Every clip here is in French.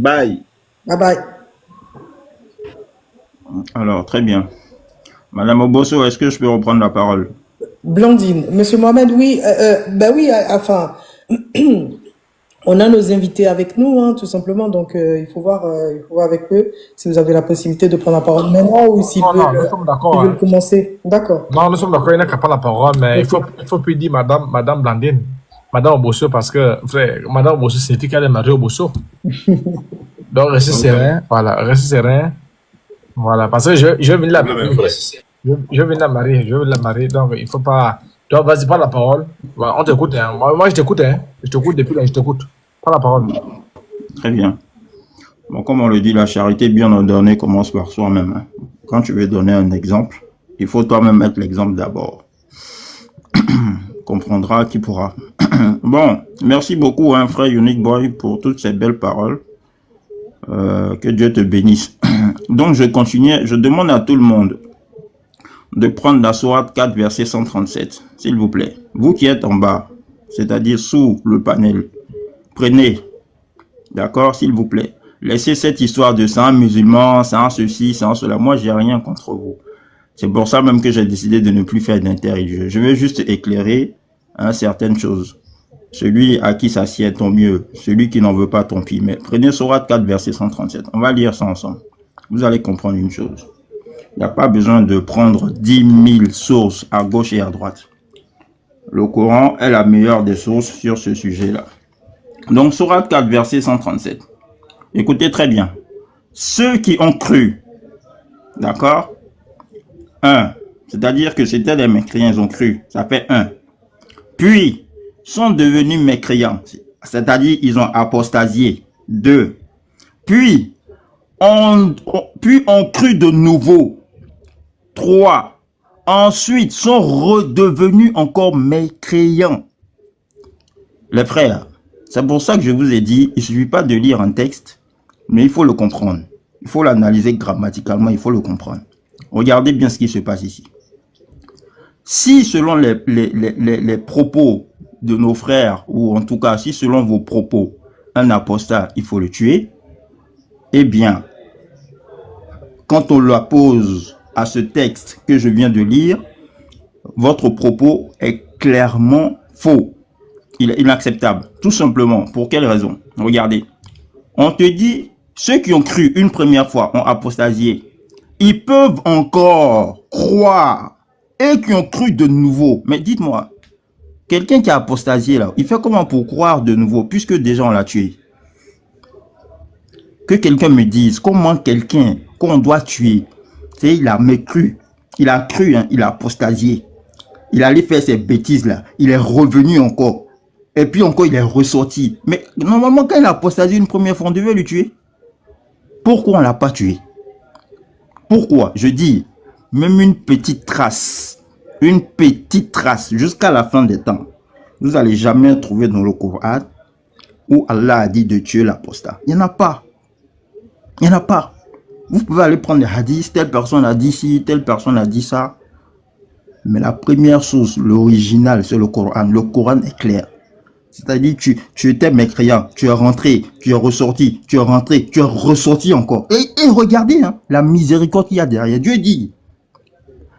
Bye. Bye bye. Alors, très bien. Madame Obosso, est-ce que je peux reprendre la parole? Blandine, Monsieur Mohamed, oui, ben oui, enfin, on a nos invités avec nous, hein, tout simplement. Donc, il faut voir avec eux si vous avez la possibilité de prendre la parole maintenant ou s'ils Non, veulent, non, nous sommes d'accord. s'ils veulent commencer. D'accord. Non, nous sommes d'accord, il n'a qu'à prendre la parole, mais Ok. il faut plus dire Madame Blandine, Madame Obosso, parce que, frère, Madame Obosso signifie qu'elle est mariée au Bosso. Donc, restez Ok. serein, voilà, restez serein. Voilà, parce que je vais venir la marier. Je vais venir la marier, donc il faut pas. Donc, vas-y, prends la parole. Voilà, on t'écoute, hein. Moi, je t'écoute, hein. Je t'écoute depuis là, je t'écoute. Prends la parole. Très bien. Bon, comme on le dit, la charité bien ordonnée commence par soi-même, hein. Quand tu veux donner un exemple, il faut toi-même être l'exemple d'abord. Comprendra qui pourra. Bon, merci beaucoup, hein, frère Unique Boy, pour toutes ces belles paroles. Que Dieu te bénisse. Donc, je continue. Je demande à tout le monde de prendre la sourate 4, verset 137, s'il vous plaît. Vous qui êtes en bas, c'est-à-dire sous le panel, prenez, d'accord, s'il vous plaît. Laissez cette histoire de c'est un musulman, c'est un ceci, c'est un cela. Moi, j'ai rien contre vous. C'est pour ça même que j'ai décidé de ne plus faire d'interview. Je vais juste éclairer certaines choses. Celui à qui ça sied, tant mieux. Celui qui n'en veut pas, tant pis. Mais prenez sourate 4, verset 137. On va lire ça ensemble. Vous allez comprendre une chose. Il n'y a pas besoin de prendre 10 000 sources à gauche et à droite. Le Coran est la meilleure des sources sur ce sujet-là. Donc, sourate 4, verset 137. Écoutez très bien. Ceux qui ont cru, d'accord, 1, c'est-à-dire que c'était des mécréants, ils ont cru, ça fait 1. Puis, sont devenus mécréants, c'est-à-dire ils ont apostasié, 2. Puis, on cru de nouveau, 3. Ensuite, sont redevenus encore mécréants. Les frères, c'est pour ça que je vous ai dit, il ne suffit pas de lire un texte, mais il faut le comprendre. Il faut l'analyser grammaticalement, il faut le comprendre. Regardez bien ce qui se passe ici. Si selon les propos de nos frères, ou en tout cas, si selon vos propos, un apostat, il faut le tuer, eh bien, quand on l'oppose à ce texte que je viens de lire, votre propos est clairement faux. Il est inacceptable. Tout simplement. Pour quelle raison? Regardez. On te dit, ceux qui ont cru une première fois ont apostasié. Ils peuvent encore croire et qui ont cru de nouveau. Mais dites-moi, quelqu'un qui a apostasié là, il fait comment pour croire de nouveau puisque déjà on l'a tué? Que quelqu'un me dise comment quelqu'un qu'on doit tuer, c'est il a mécru, il a cru, hein, il a apostasié. Il allait faire ces bêtises là, il est revenu encore. Et puis encore il est ressorti. Mais normalement quand il a apostasié une première fois, on devait le tuer. Pourquoi on l'a pas tué? Pourquoi? Je dis, même une petite trace jusqu'à la fin des temps, vous n'allez jamais trouver dans le Coran où Allah a dit de tuer l'apostat. Il n'y en a pas. Il n'y en a pas. Vous pouvez aller prendre les hadiths, telle personne a dit ci, telle personne a dit ça. Mais la première source, l'original, c'est le Coran. Le Coran est clair. C'est-à-dire, tu étais mécréant, tu es rentré, tu es ressorti, tu es rentré, tu es ressorti encore. Et regardez hein, la miséricorde qu'il y a derrière. Dieu dit,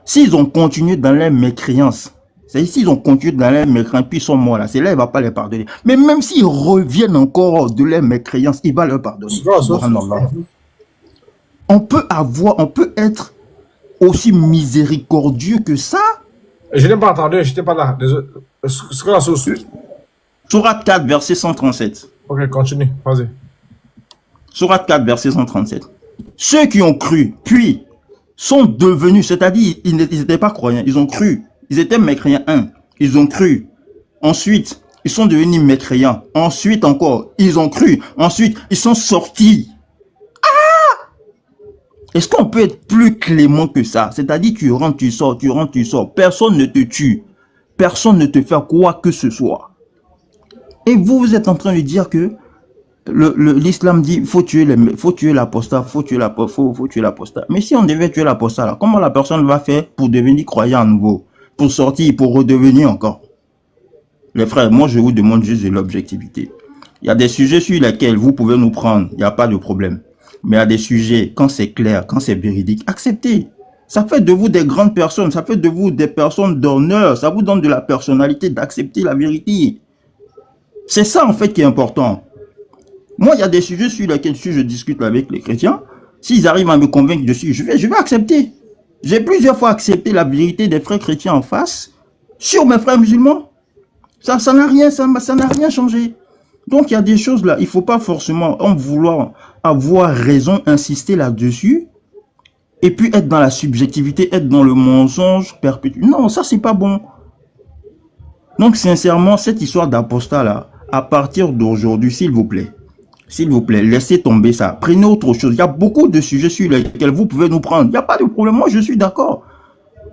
s'ils ont continué dans leur mécréance, c'est-à-dire s'ils ont continué dans leur mécréance, puis ils sont morts là, c'est là, il ne va pas les pardonner. Mais même s'ils reviennent encore de leur mécréance, il va leur pardonner. On peut être aussi miséricordieux que ça. Je n'ai pas entendu, je n'étais pas là. Ce que la source. Sourate 4, verset 137. Ok, continue, vas-y. Sourate 4, verset 137. Ceux qui ont cru, puis sont devenus, c'est-à-dire ils n'étaient pas croyants, ils ont cru. Ils étaient mécréants, ils ont cru. Ensuite, ils sont devenus mécréants. Ensuite encore, ils ont cru. Ensuite, ils sont sortis. Est-ce qu'on peut être plus clément que ça? C'est-à-dire tu rentres, tu sors, tu rentres, tu sors. Personne ne te tue. Personne ne te fait quoi que ce soit. Et vous êtes en train de dire que l'islam dit faut tuer l'apostat, faut tuer l'apostat. Mais si on devait tuer l'apostat, là, comment la personne va faire pour devenir croyant à nouveau? Pour sortir, pour redevenir encore? Les frères, moi je vous demande juste de l'objectivité. Il y a des sujets sur lesquels vous pouvez nous prendre, il n'y a pas de problème. Mais il y a des sujets, quand c'est clair, quand c'est véridique, acceptez. Ça fait de vous des grandes personnes, ça fait de vous des personnes d'honneur, ça vous donne de la personnalité d'accepter la vérité. C'est ça en fait qui est important. Moi, il y a des sujets sur lesquels si je discute avec les chrétiens, s'ils arrivent à me convaincre dessus, je vais accepter. J'ai plusieurs fois accepté la vérité des frères chrétiens en face sur mes frères musulmans. Ça n'a rien changé. Donc, il y a des choses là, il ne faut pas forcément en vouloir avoir raison, insister là-dessus, et puis être dans la subjectivité, être dans le mensonge perpétuel. Non, ça, c'est pas bon. Donc, sincèrement, cette histoire d'apostat là, à partir d'aujourd'hui, s'il vous plaît, laissez tomber ça. Prenez autre chose. Il y a beaucoup de sujets sur lesquels vous pouvez nous prendre. Il n'y a pas de problème. Moi, je suis d'accord.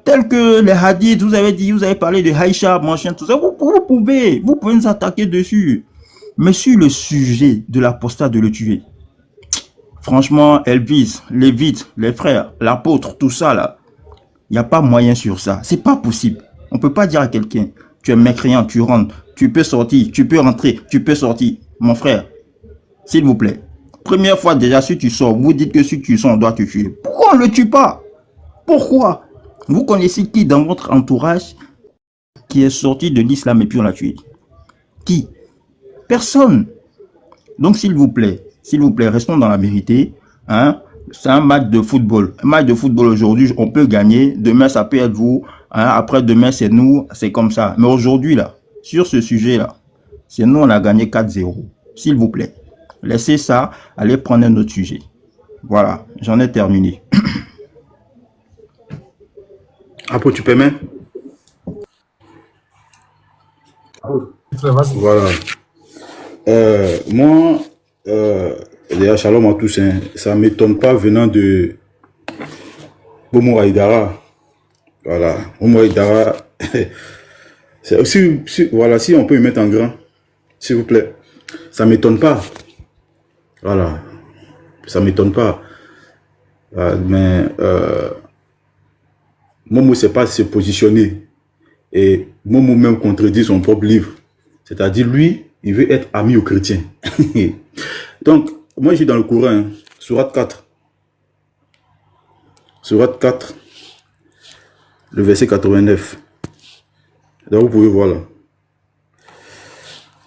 Tel que les hadiths, vous avez parlé de Haïcha, machin, tout ça. Vous pouvez nous attaquer dessus. Mais sur le sujet de l'apostat, de le tuer, franchement, Elvis, Lévite, les frères, l'apôtre, tout ça là, il n'y a pas moyen sur ça. C'est pas possible. On ne peut pas dire à quelqu'un, tu es mécréant, tu rentres, tu peux sortir, tu peux rentrer, tu peux sortir. Mon frère, s'il vous plaît. Première fois déjà, si tu sors, vous dites que si tu sors, on doit te tuer. Pourquoi on ne le tue pas? Pourquoi? Vous connaissez qui dans votre entourage qui est sorti de l'islam et puis on l'a tué? Qui? Personne. Donc s'il vous plaît, restons dans la vérité. Hein? C'est un match de football. Un match de football aujourd'hui, on peut gagner. Demain, ça peut être vous. Hein? Après, demain, c'est nous. C'est comme ça. Mais aujourd'hui, là, sur ce sujet-là, c'est nous, on a gagné 4-0. S'il vous plaît. Laissez ça, allez prendre un autre sujet. Voilà, j'en ai terminé. Après, tu permets? Voilà. Moi, déjà, shalom à tous, hein, ça ne m'étonne pas venant de Momo Haïdara. Voilà, Momo Haïdara. C'est aussi, voilà, si on peut y mettre en grand, s'il vous plaît. Ça ne m'étonne pas. Voilà, ça ne m'étonne pas. Mais Momo ne sait pas se positionner. Et Momo même contredit son propre livre. C'est-à-dire, lui, il veut être ami aux chrétiens. Donc, moi, je suis dans le Coran, hein, Sourate 4. Sourate 4, le verset 89. Donc, vous pouvez voir là.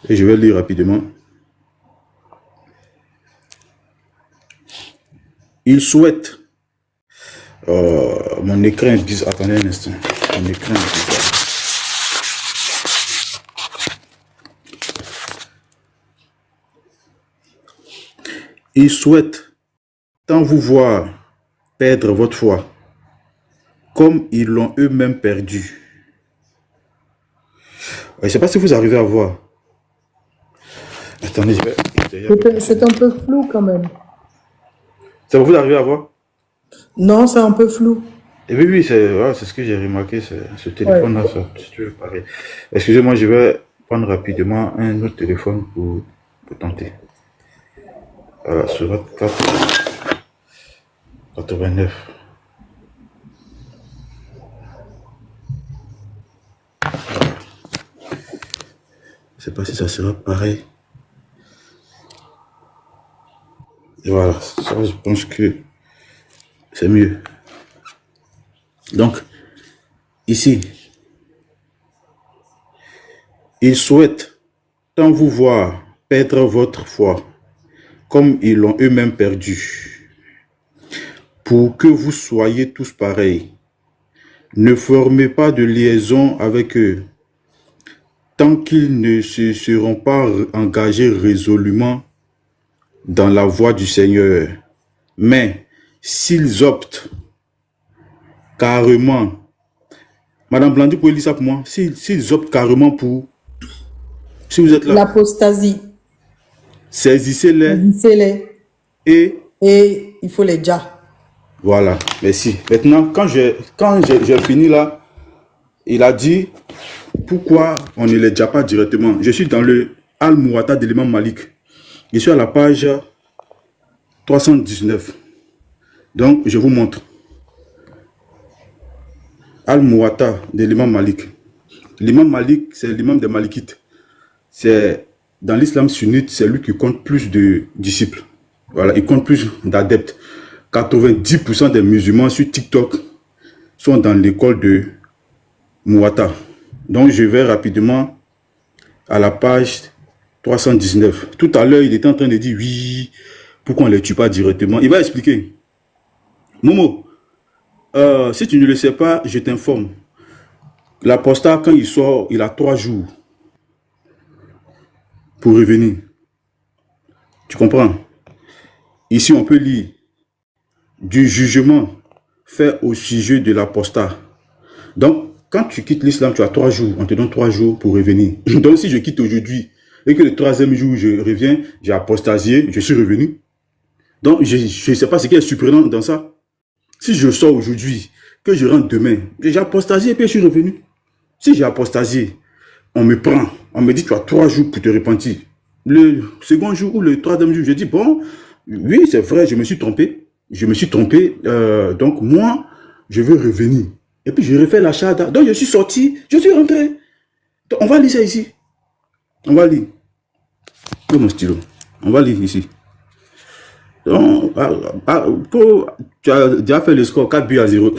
Et je vais lire rapidement. Il souhaite. Mon écran dit. Attendez un instant. Mon écran dit. Ils souhaitent tant vous voir perdre votre foi, comme ils l'ont eux-mêmes perdu. Je ne sais pas si vous arrivez à voir. Attendez, je vais... C'est un peu flou quand même. Ça vous arrivez à voir? Non, c'est un peu flou. Et oui, c'est ce que j'ai remarqué, ce téléphone-là, ouais. Si tu veux parler. Excusez-moi, je vais prendre rapidement un autre téléphone pour tenter. Voilà, Sourate 4, 89. Je ne sais pas si ça sera pareil. Et voilà, ça je pense que c'est mieux. Donc, ici, ils souhaitent tant vous voir perdre votre foi, comme ils l'ont eux-mêmes perdu, pour que vous soyez tous pareils. Ne formez pas de liaison avec eux, tant qu'ils ne se seront pas engagés résolument dans la voie du Seigneur. Mais s'ils optent carrément, Madame Blandi, vous pouvez lire ça pour moi, s'ils optent carrément pour, si vous êtes là, l'apostasie, saisissez-les et il faut les dire. Voilà, merci. Maintenant, quand j'ai fini là, il a dit pourquoi on ne les dit pas directement. Je suis dans le Al-Muwatta de l'imam Malik. Je suis à la page 319. Donc, je vous montre. Al-Muwatta de l'imam Malik. L'imam Malik, c'est l'imam des Malikites. C'est dans l'islam sunnite, c'est lui qui compte plus de disciples. Voilà, il compte plus d'adeptes. 90% des musulmans sur TikTok sont dans l'école de Mouata. Donc, je vais rapidement à la page 319. Tout à l'heure, il était en train de dire oui, pourquoi on ne les tue pas directement. Il va expliquer. Momo, si tu ne le sais pas, je t'informe. L'apostat, quand il sort, il a 3 jours pour revenir. Tu comprends? Ici, on peut lire du jugement fait au sujet de l'apostat. Donc, quand tu quittes l'islam, tu as 3 jours. On te donne 3 jours pour revenir. Donc, si je quitte aujourd'hui et que le 3e jour, je reviens, j'ai apostasié, je suis revenu. Donc, je ne sais pas ce qui est surprenant dans ça. Si je sors aujourd'hui, que je rentre demain, j'ai apostasié et puis je suis revenu. Si j'ai apostasié, on me prend, on me dit tu as 3 jours pour te repentir. Le second jour ou le 3e jour, je dis bon, oui, c'est vrai, je me suis trompé. Je me suis trompé. Donc, moi, je veux revenir. Et puis, je refais la shahada. Donc, je suis sorti, je suis rentré. Donc, on va lire ça ici. On va lire. Où mon stylo? On va lire ici. Donc, tu as déjà fait le score 4 buts à 0.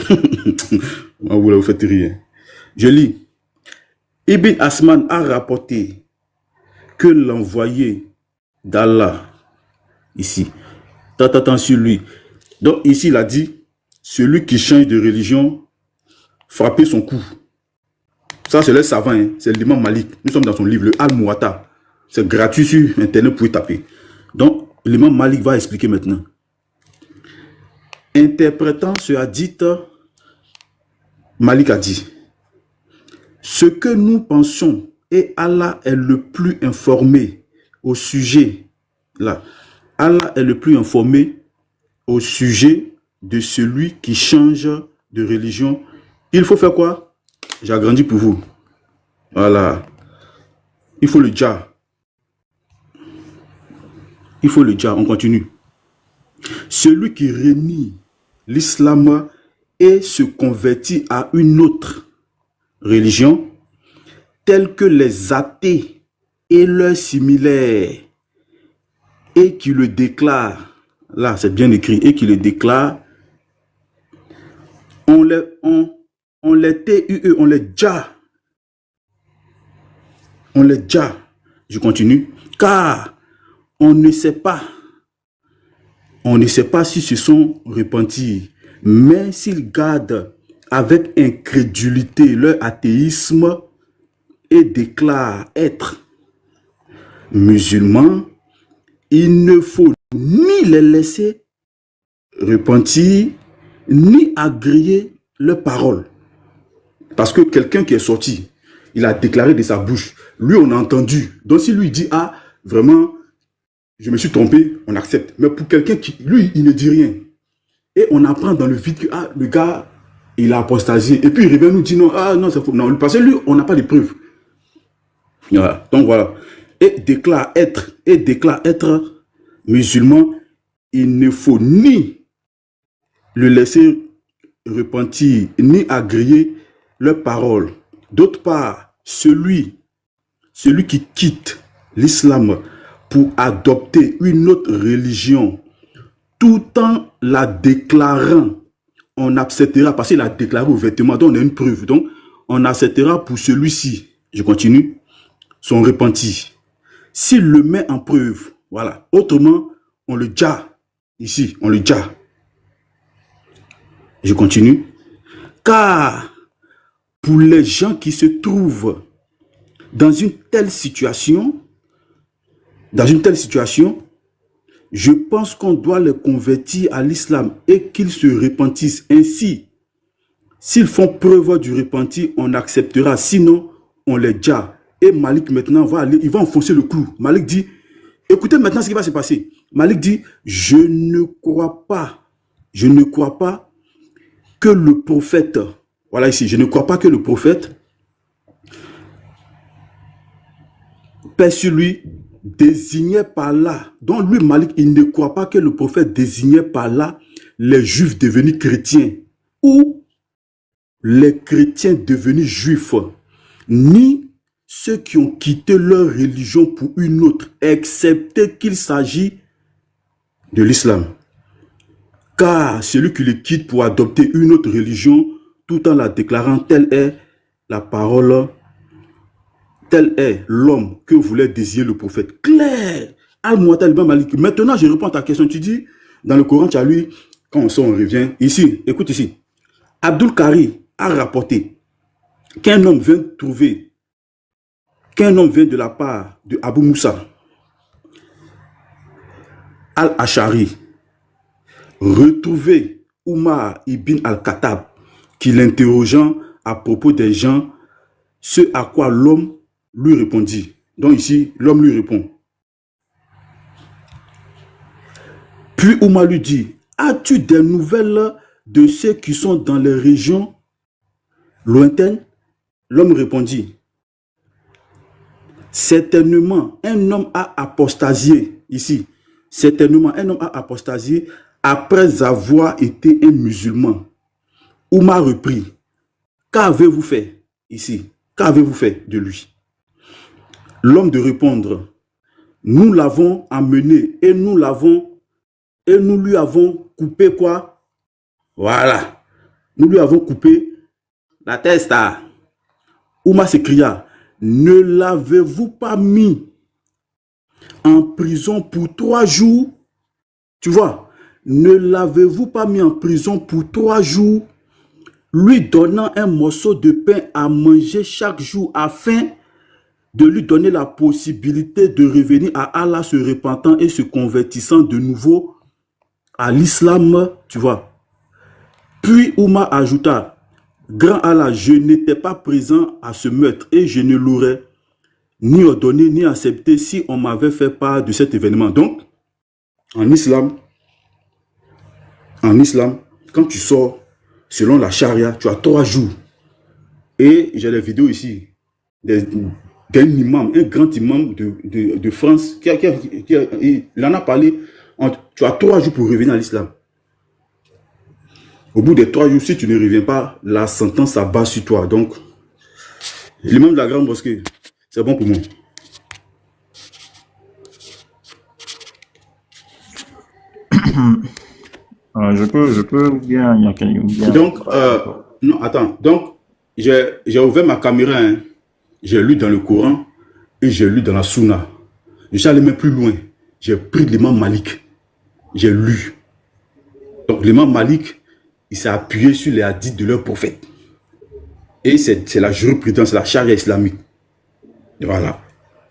Vous ne faites rien. Je lis. Ibn Asman a rapporté que l'envoyé d'Allah, ici, t'attends sur lui. Donc ici, il a dit, celui qui change de religion, frapper son cou. Ça, c'est le savant, hein? C'est l'imam Malik. Nous sommes dans son livre, le Al-Muwatta. C'est gratuit sur Internet, vous pouvez taper. Donc, l'imam Malik va expliquer maintenant. Interprétant ce hadith, Malik a dit, ce que nous pensons, et Allah est le plus informé au sujet, là, Allah est le plus informé au sujet de celui qui change de religion. Il faut faire quoi? J'ai agrandi pour vous. Voilà. Il faut le dja. Il faut le dja. On continue. Celui qui renie l'islam et se convertit à une autre religion, telle que les athées et leurs similaires, et qui le déclare, là c'est bien écrit, et qui le déclare, on les TUE, on les dja. On les dja. Je continue. Car on ne sait pas si se sont repentis, mais s'ils gardent avec incrédulité leur athéisme et déclarent être musulmans, il ne faut ni les laisser repentir, ni agréer leurs paroles. Parce que quelqu'un qui est sorti, il a déclaré de sa bouche, lui on a entendu. Donc si lui dit, ah, vraiment, je me suis trompé, on accepte. Mais pour quelqu'un qui, lui, il ne dit rien. Et on apprend dans le vide que, ah, le gars, il a apostasié. Et puis il revient nous dire, non, ah, non, c'est faux. Non, parce que lui, on n'a pas de preuves. Voilà. Donc voilà. Et déclare être musulman, il ne faut ni le laisser repentir, ni agréer leurs paroles. D'autre part, celui qui quitte l'islam pour adopter une autre religion, tout en la déclarant, on acceptera, parce qu'il a déclaré ouvertement, donc on a une preuve, donc on acceptera pour celui-ci, je continue, son repenti. S'il le met en preuve, voilà, autrement, on le dja, ici, on le dja. Je continue. Car, pour les gens qui se trouvent dans une telle situation, je pense qu'on doit les convertir à l'islam et qu'ils se repentissent. Ainsi, s'ils font preuve du repentir, on acceptera. Sinon, on les dja. Et Malik maintenant il va enfoncer le clou. Malik dit, écoutez maintenant ce qui va se passer. Malik dit, je ne crois pas que le prophète, voilà ici, je ne crois pas que le prophète, paix sur lui, désignait par là, donc lui Malik, il ne croit pas que le prophète désignait par là les juifs devenus chrétiens ou les chrétiens devenus juifs, ni ceux qui ont quitté leur religion pour une autre, excepté qu'il s'agit de l'islam. Car celui qui le quitte pour adopter une autre religion, tout en la déclarant, telle est la parole, tel est l'homme que voulait désigner le prophète. Clair. Maintenant, je réponds à ta question. Tu dis, dans le Coran, tu as lu, quand on sort, on revient. Ici, écoute ici. Abdul Kari a rapporté qu'un homme vient trouver, qu'un homme vient de la part de Abu Moussa al-Ashari, retrouver Umar ibn al-Khattab, qui l'interrogeant à propos des gens, ce à quoi l'homme lui répondit. Donc ici, l'homme lui répond. Puis Umar lui dit, as-tu des nouvelles de ceux qui sont dans les régions lointaines? L'homme répondit, certainement un homme a apostasié ici. Certainement un homme a apostasié après avoir été un musulman. Umar reprit, qu'avez-vous fait ici? Qu'avez-vous fait de lui? L'homme de répondre, nous l'avons amené et nous lui avons coupé quoi? Voilà. Nous lui avons coupé la tête. Umar s'écria, ne l'avez-vous pas mis en prison pour 3 jours? Tu vois, ne l'avez-vous pas mis en prison pour 3 jours, lui donnant un morceau de pain à manger chaque jour afin de lui donner la possibilité de revenir à Allah se repentant et se convertissant de nouveau à l'islam, tu vois. Puis Umar ajouta, grand Allah, je n'étais pas présent à ce meurtre et je ne l'aurais ni ordonné ni accepté si on m'avait fait part de cet événement. Donc, en islam, quand tu sors, selon la charia, tu as 3 jours. Et j'ai les vidéos ici d'un imam, un grand imam de France, il en a parlé. Tu as 3 jours pour revenir à l'islam. Au bout des 3 jours, si tu ne reviens pas, la sentence s'abat sur toi. Donc, l'imam de la grande mosquée, c'est bon pour moi. Je peux bien, il y a quelqu'un. Donc, non, attends. Donc, j'ai ouvert ma caméra, hein. J'ai lu dans le Coran et j'ai lu dans la Sunna. Je suis allé même plus loin. J'ai pris l'imam Malik. J'ai lu. Donc, l'imam Malik, il s'est appuyé sur les hadiths de leur prophète. Et c'est la jurisprudence, la charia islamique. Voilà.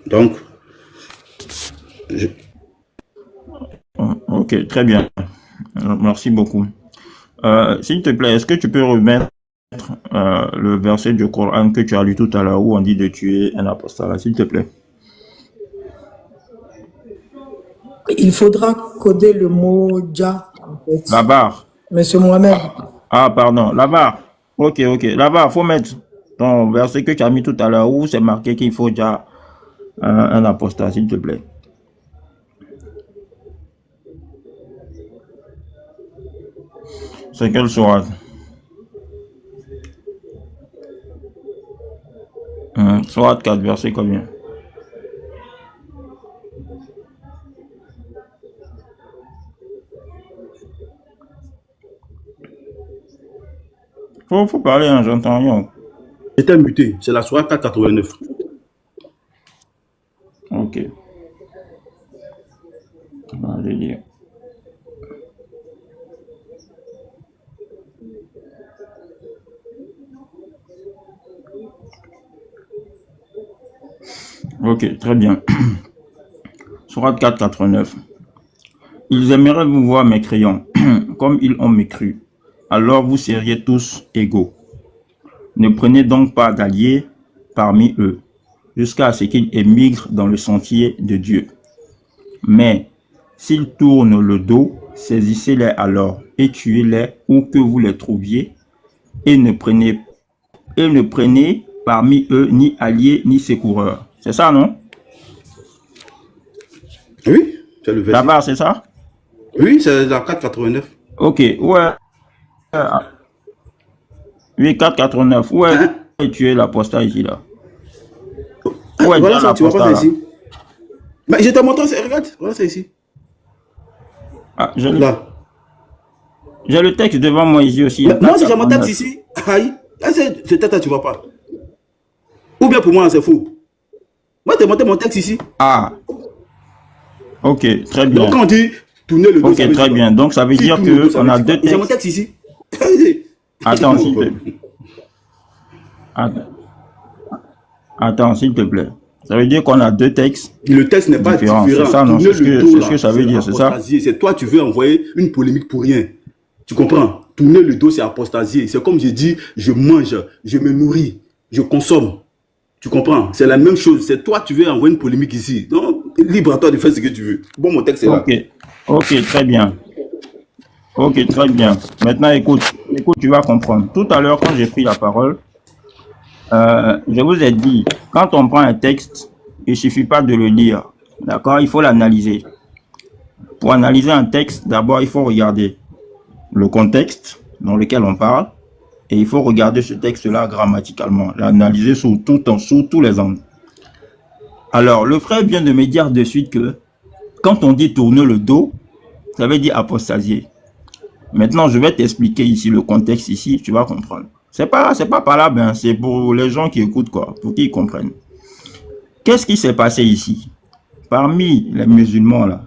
Donc, ok, très bien. Merci beaucoup. S'il te plaît, est-ce que tu peux remettre le verset du Coran que tu as lu tout à l'heure où on dit de tuer un apostat, s'il te plaît? Il faudra coder le mot « ja » en fait. La barre. Monsieur Mohamed. Ah, pardon, la barre. Ok, la barre, faut mettre ton verset que tu as mis tout à l'heure où c'est marqué qu'il faut déjà un apostat, s'il te plaît. C'est quelle sourate? Sourate 4, verset combien? Faut parler, hein, j'entends rien. j'étais muté. C'est la sourate 489. Ok. Allez lire. Ok, très bien. Sourate 489. Ils aimeraient vous voir mécréants, comme ils ont mécru. Alors vous seriez tous égaux. Ne prenez donc pas d'alliés parmi eux, jusqu'à ce qu'ils émigrent dans le sentier de Dieu. Mais s'ils tournent le dos, saisissez-les alors et tuez-les où que vous les trouviez, et ne prenez parmi eux ni alliés ni secoureurs. C'est ça, non? Oui, c'est le verset. Là-bas, c'est ça? Oui, c'est la 489. Ok, ouais. Oui, 489. Ouais, Hein? et tu es l'apostat ici, là. est voilà bien ça, tu vois pas l'apostat ça là? ici. Mais je te montre, regarde, voilà ça ici. Ah, Là. j'ai le texte devant moi ici aussi. Mais moi, Acte si j'ai mon texte 49. ici, aïe, ce texte-là, tu vois pas. Ou bien pour moi, c'est faux. Moi, je t'ai montré mon texte ici. Ah, ok, très Donc, bien. quand on dit tourner le dos, Ok, ça veut très dire bien. quoi? Donc, ça veut Si dire tourne le dos, que ça on veut a dire deux quoi? J'ai mon textes. texte ici. Attends, s'il te plaît. Att- Attends, s'il te plaît. Ça veut dire qu'on a deux textes Le texte n'est pas différents. C'est différent. ça, non? Tourner C'est le dos, ce là, que ça veut c'est dire, c'est ça? apostasier. C'est toi, tu veux envoyer une polémique pour rien. Tu comprends? Tourner le dos, c'est apostasier. C'est comme je dis, je mange, je me nourris, je consomme. Tu comprends? C'est la même chose. C'est toi, tu veux envoyer une polémique ici. Donc, libre à toi de faire ce que tu veux. Bon, mon texte est là. Ok, ok, très bien. Ok, très bien. Maintenant, écoute, tu vas comprendre. Tout à l'heure, quand j'ai pris la parole, je vous ai dit, quand on prend un texte, il suffit pas de le lire. D'accord? Il faut l'analyser. Pour analyser un texte, d'abord, il faut regarder le contexte dans lequel on parle et il faut regarder ce texte-là grammaticalement, l'analyser sous tous les angles. Alors, le frère vient de me dire de suite que quand on dit tourner le dos, ça veut dire apostasier. Maintenant, je vais t'expliquer ici le contexte ici, tu vas comprendre. C'est pas par là, ben, c'est pour les gens qui écoutent, quoi, pour qu'ils comprennent. Qu'est-ce qui s'est passé ici? Parmi les musulmans, là,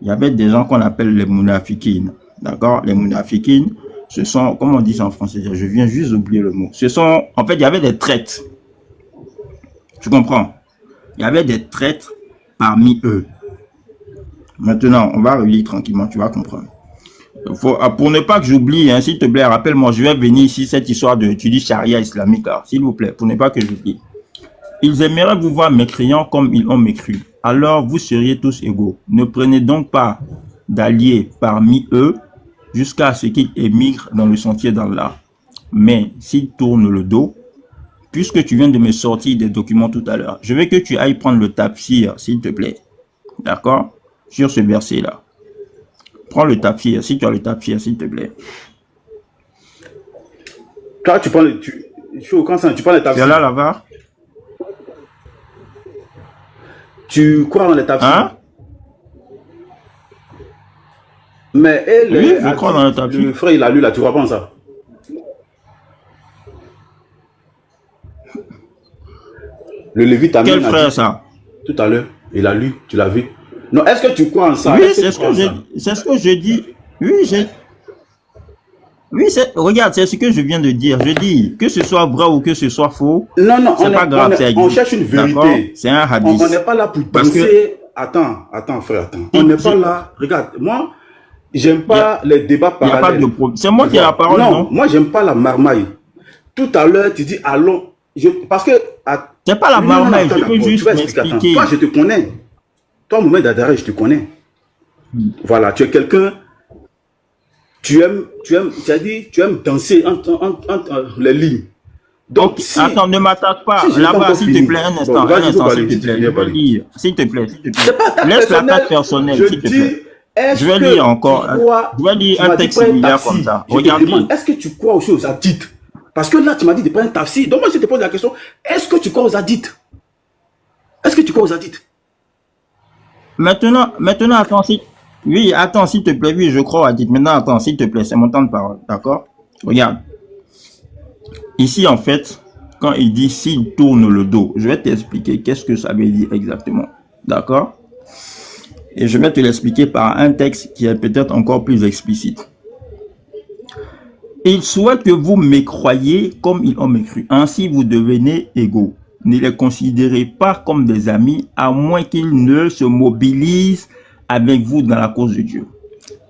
il y avait des gens qu'on appelle les munafikines. D'accord? Les munafikines, ce sont, comment on dit ça en français? Je viens juste d'oublier le mot. Ce sont, en fait, il y avait des traîtres. Tu comprends? Il y avait des traîtres parmi eux. Maintenant, on va relire tranquillement, tu vas comprendre. Pour ne pas que j'oublie, hein, s'il te plaît, rappelle-moi, je vais venir ici, cette histoire de étudier charia islamique, s'il vous plaît, pour ne pas que j'oublie. Ils aimeraient vous voir mécréants comme ils ont mécru. Alors vous seriez tous égaux. Ne prenez donc pas d'alliés parmi eux jusqu'à ce qu'ils émigrent dans le sentier d'Allah. Mais s'ils tournent le dos, puisque tu viens de me sortir des documents tout à l'heure, je veux que tu ailles prendre le tafsir, s'il te plaît. D'accord? Sur ce verset-là. Prends le tafsir, si tu as le tafsir, s'il te plaît. Quand tu prends le... je suis au camp, tu prends le tafsir. Tu es là, là-bas? Tu crois dans les tafsir? Hein? Mais elle, oui, je crois dans le tafsir. Le frère, il a lu là, tu vois pas ça? Le Lévite a Quel frère ça? Tout à l'heure, il a lu, tu l'as vu? Non, est-ce que tu crois en ça? Oui, c'est ce que je dis. Oui, regarde, c'est ce que je viens de dire. Je dis, que ce soit vrai ou que ce soit faux, non, c'est pas grave, on cherche une vérité. C'est un hadith. On n'est pas là pour penser. Attends, frère, attends. On n'est pas là. Regarde, moi, j'aime pas les débats parallèles. Il n'y a pas de problème. C'est moi qui ai la parole, non? Moi, j'aime pas la marmaille. Tout à l'heure, tu dis, allons. Parce que. C'est pas la marmaille, je veux juste m'expliquer. Toi, je te connais. Toi, Mohamed Adara, je te connais. Voilà, tu es quelqu'un. Tu aimes danser entre les lignes. Donc, attends, ne m'attaque pas. Là-bas, s'il te plaît, un instant, s'il te plaît. Je vais lire. S'il te plaît. Laisse l'attaque personnelle, s'il te plaît. Je vais lire encore. Je vais lire un texte similaire comme ça. Regarde. Est-ce que tu crois aussi aux hadiths? Parce que là, tu m'as dit de prendre un tafsir. Donc, moi, je te pose la question. Est-ce que tu crois aux hadiths? Est-ce que tu crois aux hadiths? Maintenant, attends, oui, attends, s'il te plaît, oui, je crois aux hadiths. Maintenant, attends, s'il te plaît, c'est mon temps de parole, d'accord? Regarde. Ici, en fait, quand il dit s'il tourne le dos, je vais t'expliquer qu'est-ce que ça veut dire exactement, d'accord? Et je vais te l'expliquer par un texte qui est peut-être encore plus explicite. Il souhaite que vous m'écroyiez comme ils ont mécru. Ainsi, vous devenez égaux. Ne les considérez pas comme des amis, à moins qu'ils ne se mobilisent avec vous dans la cause de Dieu.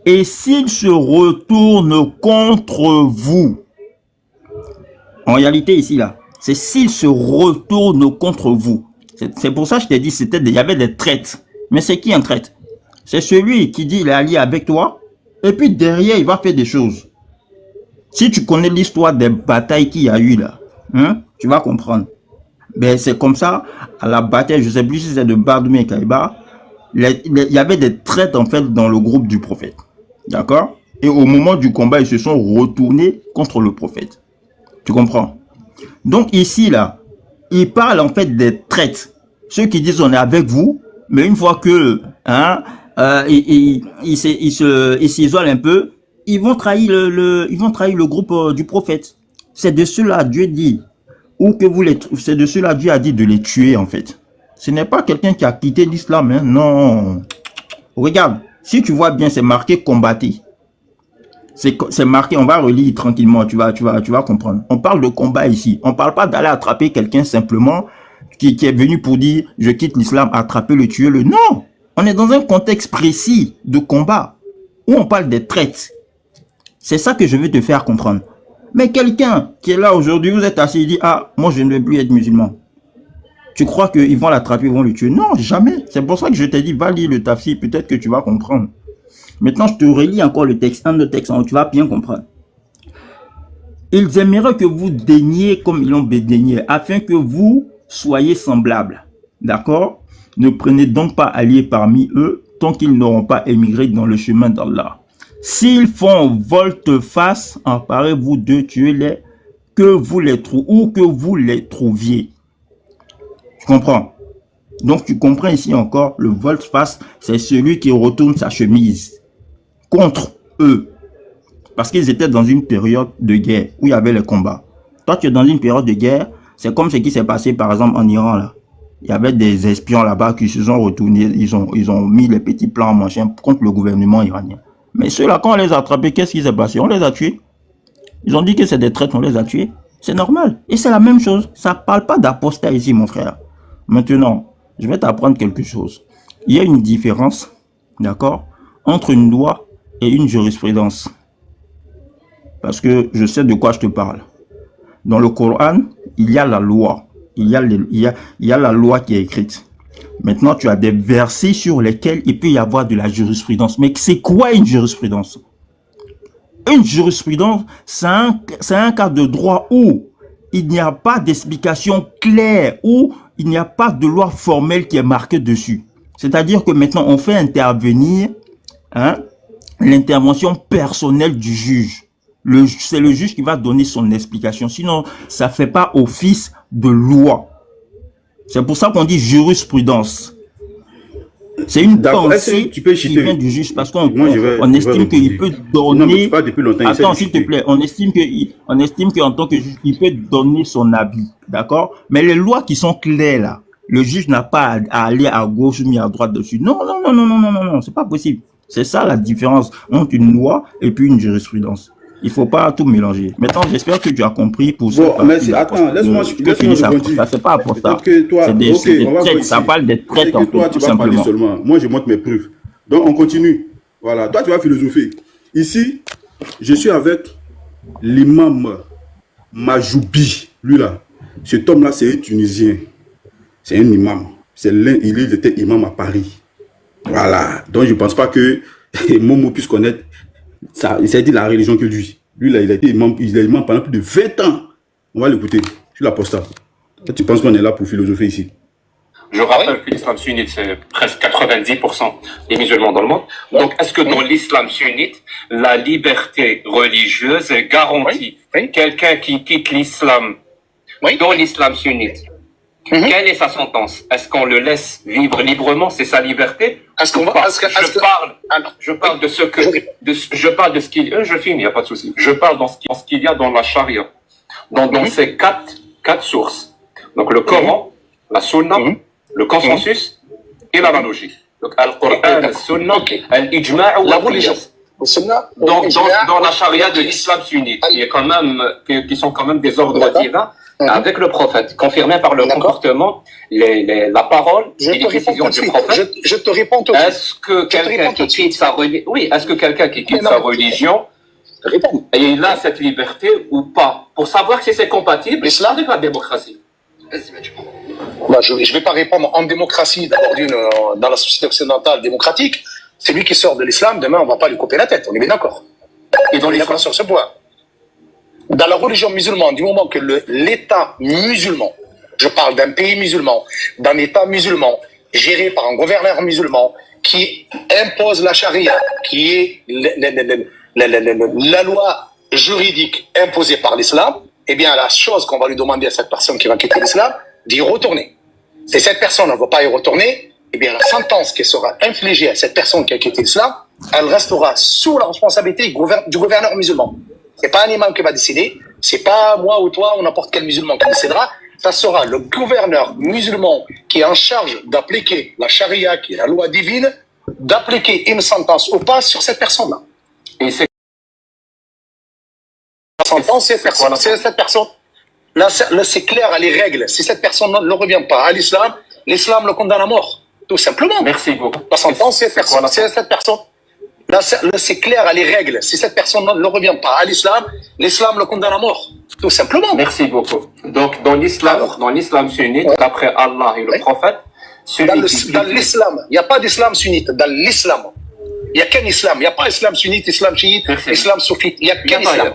Et s'ils se retournent contre vous, en réalité ici là, c'est s'ils se retournent contre vous. C'est pour ça que je t'ai dit, il y avait des traîtres. Mais c'est qui un traître? C'est celui qui dit il est allié avec toi, et puis derrière il va faire des choses. Si tu connais l'histoire des batailles qu'il y a eu là, hein, tu vas comprendre. Ben, c'est comme ça, à la bataille, je ne sais plus si c'est de Bardoum et Kaïba, il y avait des traîtres en fait dans le groupe du prophète. D'accord? Et au moment du combat, ils se sont retournés contre le prophète. Tu comprends? Donc ici, là, il parle en fait des traîtres. ceux qui disent on est avec vous, mais une fois que hein, ils s'isolent un peu, ils vont trahir le groupe du prophète. C'est de ceux-là Dieu dit, ou que vous les, c'est de ceux-là Dieu a dit de les tuer en fait. Ce n'est pas quelqu'un qui a quitté l'islam, hein, non. Regarde, si tu vois bien, c'est marqué combattez. C'est marqué, on va relire tranquillement, tu vas comprendre. On parle de combat ici. On parle pas d'aller attraper quelqu'un simplement qui est venu pour dire je quitte l'islam, attraper le tuer le. Non, on est dans un contexte précis de combat où on parle des traites. C'est ça que je veux te faire comprendre. Mais quelqu'un qui est là aujourd'hui, vous êtes assis et dit ah moi je ne veux plus être musulman. Tu crois qu'ils vont l'attraper, ils vont le tuer? Non, jamais. C'est pour ça que je t'ai dit va lire le tafsir, peut-être que tu vas comprendre. Maintenant, je te relis encore le texte, un autre texte, tu vas bien comprendre. Ils aimeraient que vous daigniez comme ils l'ont dédaigné, afin que vous soyez semblables. D'accord? Ne prenez donc pas alliés parmi eux, tant qu'ils n'auront pas émigré dans le chemin d'Allah. S'ils font volte-face, emparez-vous d'eux, tuez-les, que vous les trouviez ou que vous les trouviez. Tu comprends? Donc, tu comprends ici encore, le volte-face, c'est celui qui retourne sa chemise contre eux. Parce qu'ils étaient dans une période de guerre où il y avait les combats. Toi, tu es dans une période de guerre, c'est comme ce qui s'est passé par exemple en Iran là. Il y avait des espions là-bas qui se sont retournés, ils ont mis les petits plans en marche contre le gouvernement iranien. Mais ceux-là, quand on les a attrapés, qu'est-ce qui s'est passé? On les a tués. Ils ont dit que c'est des traîtres, on les a tués. C'est normal. Et c'est la même chose. Ça ne parle pas d'apostat ici, mon frère. Maintenant, je vais t'apprendre quelque chose. Il y a une différence, d'accord, entre une loi et une jurisprudence. Parce que je sais de quoi je te parle. Dans le Coran, il y a la loi. Il y a la loi qui est écrite. Maintenant, tu as des versets sur lesquels il peut y avoir de la jurisprudence. Mais c'est quoi une jurisprudence? Une jurisprudence, c'est un cas de droit où il n'y a pas d'explication claire, où il n'y a pas de loi formelle qui est marquée dessus. C'est-à-dire que maintenant, on fait intervenir l'intervention personnelle du juge. C'est le juge qui va donner son explication. Sinon, ça ne fait pas office de loi. C'est pour ça qu'on dit jurisprudence. C'est une pensée qui vient du juge parce qu'on estime qu'il peut donner... Attends, s'il te plaît. On estime qu'en tant que juge, il peut donner son avis. D'accord? Mais les lois qui sont claires là, le juge n'a pas à aller à gauche ou à droite dessus. Non, c'est pas possible. C'est ça la différence entre une loi et puis une jurisprudence. Il ne faut pas tout mélanger. Maintenant, j'espère que tu as compris pour ça. Bon, merci. Attends, laisse-moi ça, c'est pas apostat. C'est des traites. Ça parle des traites en fait, tout simplement. Seulement. Moi, je montre mes preuves. Donc, on continue. Voilà. Toi, tu vas philosopher. Ici, je suis avec l'imam Majoubi. Lui là. Cet homme-là, c'est un Tunisien. C'est un imam. Il était imam à Paris. Voilà. Donc, je ne pense pas que Momo puisse connaître ça. Il s'est dit la religion que lui. Lui, là, il a été imam pendant plus de 20 ans. On va l'écouter sur l'apostat. Tu penses qu'on est là pour philosopher ici? Je rappelle que l'islam sunnite, c'est presque 90% des musulmans dans le monde. Donc, est-ce que dans l'islam sunnite, la liberté religieuse est garantie? Quelqu'un qui quitte l'islam dans l'islam sunnite, quelle est sa sentence? Est-ce qu'on le laisse vivre librement? C'est sa liberté? Je parle de ce qu'il y a. Je filme, il n'y a pas de souci. Je parle dans ce qu'il y a dans la charia. Dans ces quatre sources. Donc le Coran, la Sunna, le consensus et l'analogie. Donc Al-Qur'an, la Sunna, Al-Ijma' ou la religion. Donc dans la charia de l'islam sunnite, qui sont quand même des ordres divins, avec le prophète, confirmé par le comportement, la parole et les décisions du prophète. Je te réponds tout de suite. Est-ce que quelqu'un qui quitte sa religion, il a cette liberté ou pas? Pour savoir si c'est compatible avec la démocratie. Je ne vais pas répondre en démocratie, d'abord dans la société occidentale démocratique. C'est lui qui sort de l'islam, demain on ne va pas lui couper la tête, on est bien d'accord. Et on est d'accord sur ce point. Dans la religion musulmane, du moment que l'État musulman, je parle d'un pays musulman, d'un État musulman, géré par un gouverneur musulman, qui impose la charia, qui est la loi juridique imposée par l'islam, eh bien la chose qu'on va lui demander à cette personne qui va quitter l'islam, d'y retourner. Si cette personne ne va pas y retourner, eh bien, la sentence qui sera infligée à cette personne qui a quitté l'islam, elle restera sous la responsabilité du gouverneur musulman. C'est pas un imam qui va décider, c'est pas moi ou toi ou n'importe quel musulman qui décidera. Ça sera le gouverneur musulman qui est en charge d'appliquer la charia, qui est la loi divine, d'appliquer une sentence ou pas sur cette personne-là. Et c'est La sentence, c'est cette personne. Là, c'est clair, les règles. Si cette personne ne revient pas à l'islam, l'islam le condamne à mort. Tout simplement. merci beaucoup. La sentence, c'est cette personne. Là, c'est clair, les règles. Si cette personne ne revient pas à l'islam, l'islam le condamne à mort. Tout simplement. Merci beaucoup. Donc, dans l'islam sunnite, d'après Allah et le prophète, Dans l'islam, il n'y a pas d'islam sunnite. Dans l'islam, il n'y a qu'un islam. Il n'y a pas islam sunnite, islam chiite, islam soufite. Il n'y a qu'un islam.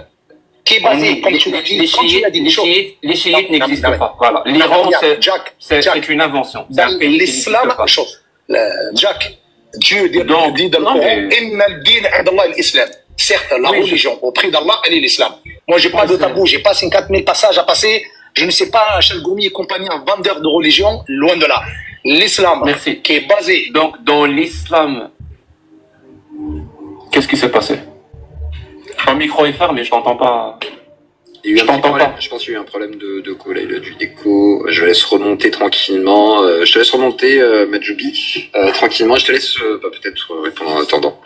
Qui est basé, comme tu l'as dit, les chiites n'existent pas. Voilà. L'Iran, c'est une invention. C'est un pays l'islam, Jack, Dieu dit dans le Coran, Inna al-din 'inda Allah al-islam. Certes, la religion auprès d'Allah, elle est l'islam. Moi, j'ai pas de tabou, j'ai pas 54 000 passages à passer. Je ne sais pas, Chalgoumi et compagnie, un vendeur de religion, loin de là. L'islam, qui est basé. Donc, dans l'islam, qu'est-ce qui s'est passé? Ton micro est fermé, je t'entends pas. Il y a eu un problème. Je pense qu'il y a eu un problème de call, là, il a dû déco. Je laisse remonter tranquillement. Je te laisse remonter, Majoubi, tranquillement. Je te laisse peut-être répondre en attendant.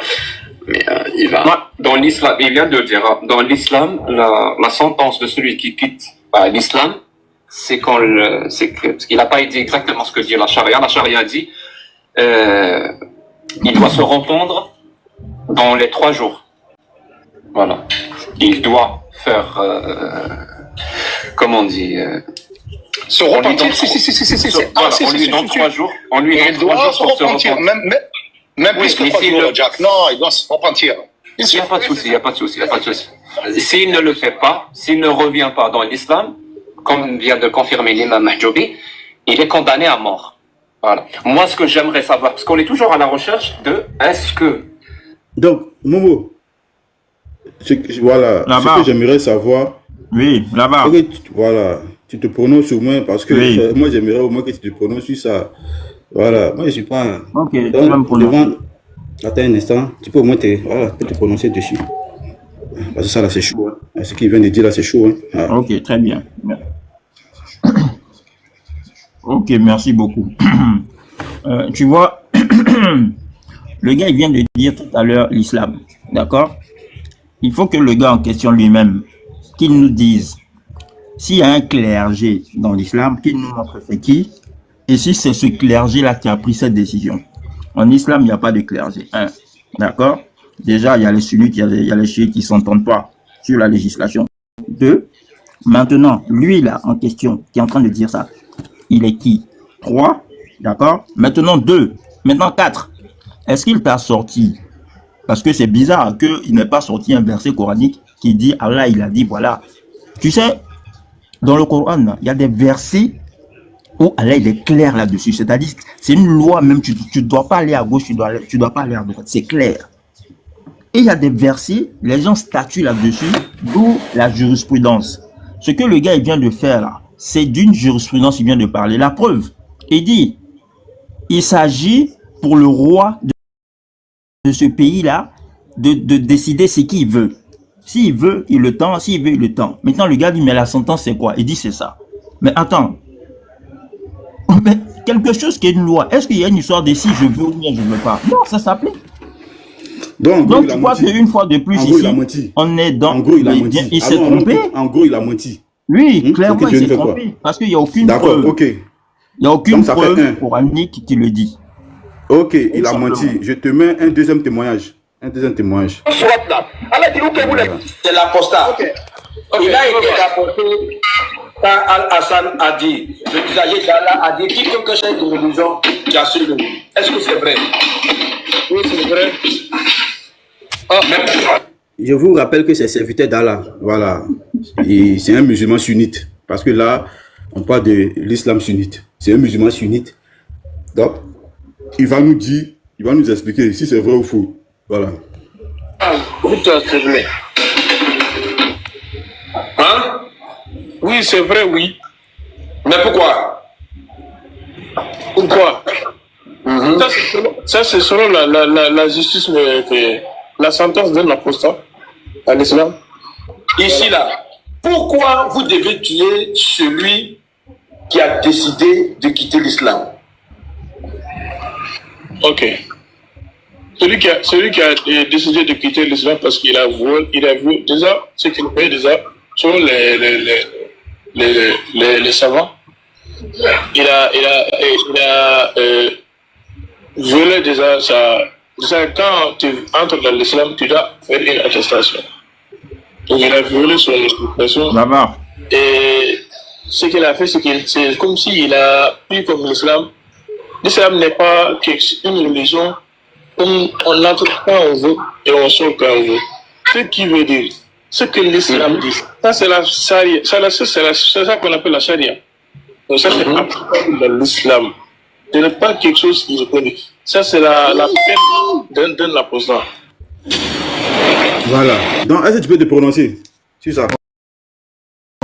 Mais il va. Ouais, dans l'islam, il vient de le dire, dans l'islam, la sentence de celui qui quitte l'islam, c'est parce qu'il n'a pas dit exactement ce que dit la charia. La charia dit, il doit se rependre dans les 3 jours. Voilà. Il doit faire, comment on dit, se repentir, on lui donne 3 jours. On lui donne 3 jours pour se repentir. Même plus que 3 jours, Jack. Non, il doit se repentir. Il n'y a pas de souci. S'il ne le fait pas, s'il ne revient pas dans l'islam, comme vient de confirmer l'imam Mahjoubi, il est condamné à mort. Voilà. Moi, ce que j'aimerais savoir, parce qu'on est toujours à la recherche de, est-ce que... Donc, Momo, voilà, ce que j'aimerais savoir... Oui, là-bas. Voilà, tu te prononces au moins, parce que moi, j'aimerais au moins que tu te prononces sur ça. Voilà, moi, je ne suis pas... Ok, devant... Attends un instant, tu peux au moins te prononcer dessus. Parce que ça, là, c'est chaud. Hein. Ce qu'il vient de dire, là, c'est chaud. Hein. Ah. Ok, très bien. Ok, merci beaucoup. Tu vois, le gars, il vient de dire tout à l'heure l'islam. D'accord? Il faut que le gars en question lui-même, qu'il nous dise s'il y a un clergé dans l'islam, qu'il nous montre c'est qui, et si c'est ce clergé-là qui a pris cette décision. En islam, il n'y a pas de clergé. D'accord? Déjà, il y a les sunnites, il y a les chiites qui ne s'entendent pas sur la législation. 2. Maintenant, lui là, en question, qui est en train de dire ça, il est qui? 3. D'accord? Maintenant 2. Maintenant 4. Est-ce qu'il t'a sorti? Parce que c'est bizarre qu'il n'ait pas sorti un verset coranique qui dit, Allah, il a dit, voilà. Tu sais, dans le Coran, il y a des versets où Allah, il est clair là-dessus. C'est-à-dire, c'est une loi même, tu ne dois pas aller à gauche, tu dois pas aller à droite. C'est clair. Et il y a des versets, les gens statuent là-dessus, d'où la jurisprudence. Ce que le gars il vient de faire là, c'est d'une jurisprudence, il vient de parler. La preuve, il dit, il s'agit pour le roi de ce pays-là de décider ce qu'il veut. S'il veut, il le tend. S'il veut, il le tend. Maintenant, le gars dit, mais la sentence, c'est quoi? Il dit, c'est ça. Mais attends. Mais quelque chose qui est une loi, est-ce qu'il y a une histoire de si je veux ou bien je ne veux pas? Non, ça s'applique. Donc tu vois qu'une fois de plus ici, on est dans... En gros, il a menti. Il s'est trompé. En gros, il a menti. Oui, clairement, il s'est trompé. Parce qu'il n'y a aucune preuve. D'accord, ok. Il n'y a aucune preuve coranique qui le dit. Ok, il a menti. Je te mets un deuxième témoignage. C'est l'apostat. Il a été rapporté quand Al-Hassan a dit, le messager d'Allah a dit, quiconque change de religion, qui a su le. Est-ce que c'est vrai? Oui, c'est vrai. Je vous rappelle que c'est serviteur d'Allah. Voilà. C'est un musulman sunnite. Parce que là, on parle de l'islam sunnite. C'est un musulman sunnite. Donc, il va nous dire, il va nous expliquer si c'est vrai ou faux. Voilà. Hein? Oui, c'est vrai, oui. Mais pourquoi? Pourquoi? Ça, c'est selon la justice, la sentence d'un apostat à l'islam. Ici, là, pourquoi vous devez tuer celui qui a décidé de quitter l'islam? Ok. Celui qui a décidé de quitter l'islam parce qu'il a vu déjà ce qu'il fait déjà sur les savants. Il a violé déjà ça. Déjà, quand tu entres dans l'islam, tu dois faire une attestation. Donc, il a violé son attestation. Là-bas. Et ce qu'il a fait, c'est comme s'il a pris comme l'islam. L'islam n'est pas une religion où on entre quand on veut et on sort quand on veut. Ce qui veut dire, ce que l'islam dit, ça c'est la charia, c'est ça qu'on appelle la charia. Donc ça c'est applicable dans l'islam. Ce n'est pas quelque chose qui est reconnu. Ça c'est la peine d'un apostat. Voilà. Donc, est-ce que tu peux te prononcer sur ça?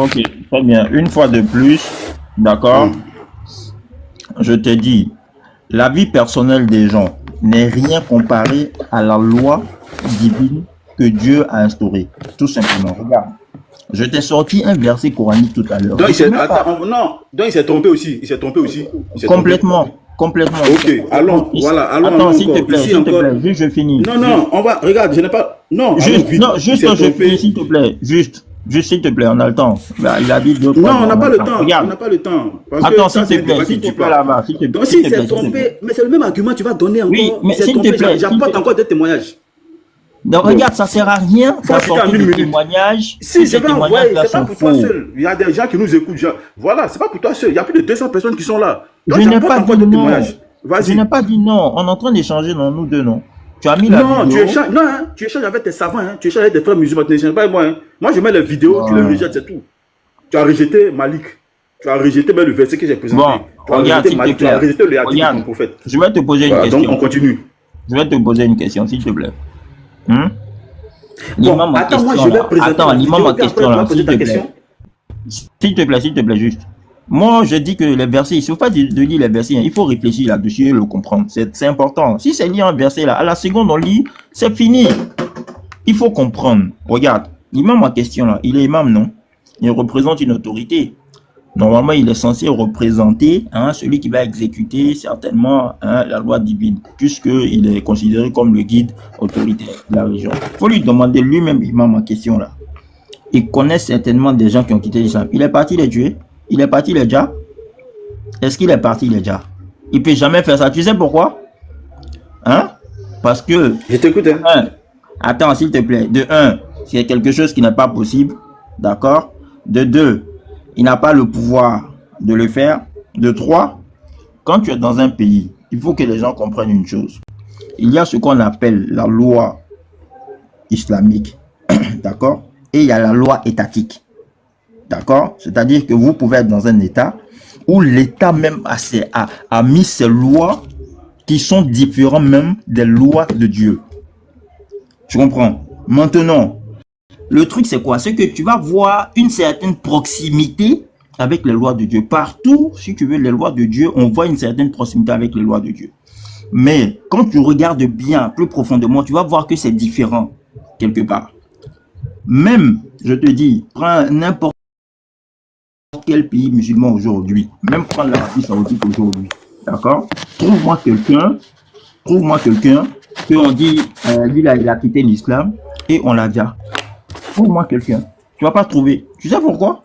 Ok, très bien. Une fois de plus, d'accord, je te dis, la vie personnelle des gens n'est rien comparé à la loi divine que Dieu a instaurée. Tout simplement. Regarde. Je t'ai sorti un verset coranique tout à l'heure. Donc, il s'est trompé aussi. Complètement. Ok, allons. Attends, s'il te plaît, juste je finis. Non, on va, regarde, je n'ai pas. Non, juste je finis, s'il te plaît. Juste, s'il te plaît, on a le temps. Il a dit d'autres. Non, on n'a pas le temps. Regarde. On n'a pas le temps. Attends, s'il te plaît, là-bas. Donc, s'il s'est trompé, mais c'est le même argument, tu vas donner encore. Oui, mais s'il te plaît. J'apporte encore des témoignages. Donc, regarde, ça sert à rien d'apporter des témoignages. Si je vais envoyer, c'est pas pour toi seul. Il y a des gens qui nous écoutent. Voilà, c'est pas pour toi seul. Il y a plus de 200 personnes qui sont là. Donc, je n'ai pas dit non. Je n'ai pas dit non. On est en train d'échanger, non, nous deux, non. Tu as mis la vidéo. Tu échanges avec tes savants, hein. Tu échanges avec tes frères musulmans, tu n'échanges pas avec moi. Hein. Moi, je mets les vidéos, tu les rejettes, c'est tout. Tu as rejeté Malik. Tu as rejeté même le verset que j'ai présenté. Bon, tu as rejeté Malik, tu as rejeté le hadith de ton prophète. Je vais te poser une question. Donc, on continue. Je vais te poser une question, s'il te plaît. Bon, attends, moi, je vais présenter l'imam en question, là, s'il te plaît. S'il te plaît, juste. Moi, je dis que les versets, il ne suffit pas de lire les versets, hein. Il faut réfléchir là-dessus et le comprendre. C'est important. Si c'est lire un verset là, à la seconde on lit, c'est fini. Il faut comprendre. Regarde, l'imam en question là, il est imam, non? Il représente une autorité. Normalement, il est censé représenter celui qui va exécuter certainement la loi divine, puisqu'il est considéré comme le guide autoritaire de la religion. Il faut lui demander lui-même, l'imam en question là. Il connaît certainement des gens qui ont quitté l'islam. Il est parti les tuer. Il est parti les déjà. Est-ce qu'il est parti les déjà? Il peut jamais faire ça. Tu sais pourquoi? Parce que... Je t'écoute. Attends, s'il te plaît. De 1, c'est quelque chose qui n'est pas possible. D'accord? De 2, il n'a pas le pouvoir de le faire. De 3, quand tu es dans un pays, il faut que les gens comprennent une chose. Il y a ce qu'on appelle la loi islamique. D'accord? Et il y a la loi étatique. D'accord? C'est-à-dire que vous pouvez être dans un état où l'état même a mis ses lois qui sont différentes même des lois de Dieu. Tu comprends? Maintenant, le truc c'est quoi? C'est que tu vas voir une certaine proximité avec les lois de Dieu. Partout, si tu veux, les lois de Dieu, on voit une certaine proximité avec les lois de Dieu. Mais quand tu regardes bien, plus profondément, tu vas voir que c'est différent quelque part. Même, je te dis, prends n'importe quel pays musulman aujourd'hui, même prendre l'Arabie Saoudite aujourd'hui, d'accord? Trouve-moi quelqu'un que on dit, lui là, il a quitté l'islam et on l'a déjà. Trouve-moi quelqu'un. Tu vas pas trouver. Tu sais pourquoi?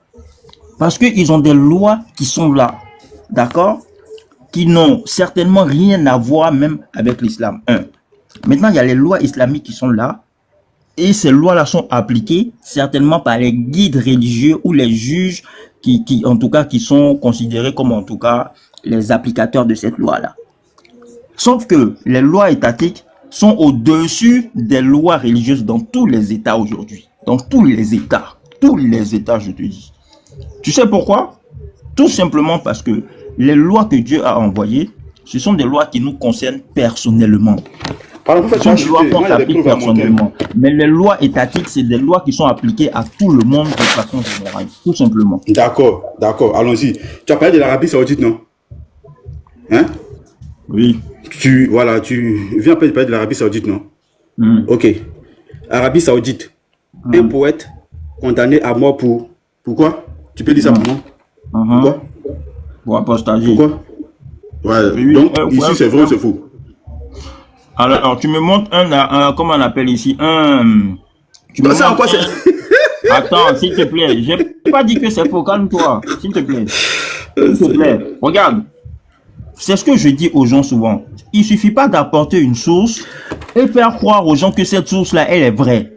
Parce qu'ils ont des lois qui sont là, d'accord? Qui n'ont certainement rien à voir même avec l'islam. Maintenant, il y a les lois islamiques qui sont là. Et ces lois-là sont appliquées certainement par les guides religieux ou les juges en tout cas, qui sont considérés comme en tout cas les applicateurs de cette loi-là. Sauf que les lois étatiques sont au-dessus des lois religieuses dans tous les États aujourd'hui. Dans tous les États, je te dis. Tu sais pourquoi? Tout simplement parce que les lois que Dieu a envoyées, ce sont des lois qui nous concernent personnellement. Mais les lois étatiques, c'est des lois qui sont appliquées à tout le monde de façon générale, tout simplement. D'accord, allons-y. Tu as parlé de l'Arabie Saoudite, non? Hein? Oui. Voilà, tu viens parler de l'Arabie Saoudite, non? Ok. Arabie Saoudite. Un poète condamné à mort pour... Pourquoi? Tu peux dire ça pour moi? Pourquoi? Pour apostasie. Pourquoi? Ouais, Oui, donc, ici, c'est vrai ou c'est faux? Alors, tu me montres comment on appelle ici? Tu me Bah, ça, en montres quoi c'est... Attends, s'il te plaît. J'ai pas dit que c'est faux. Calme-toi. S'il te plaît. S'il te plaît. Regarde. C'est ce que je dis aux gens souvent. Il suffit pas d'apporter une source et faire croire aux gens que cette source-là, elle est vraie.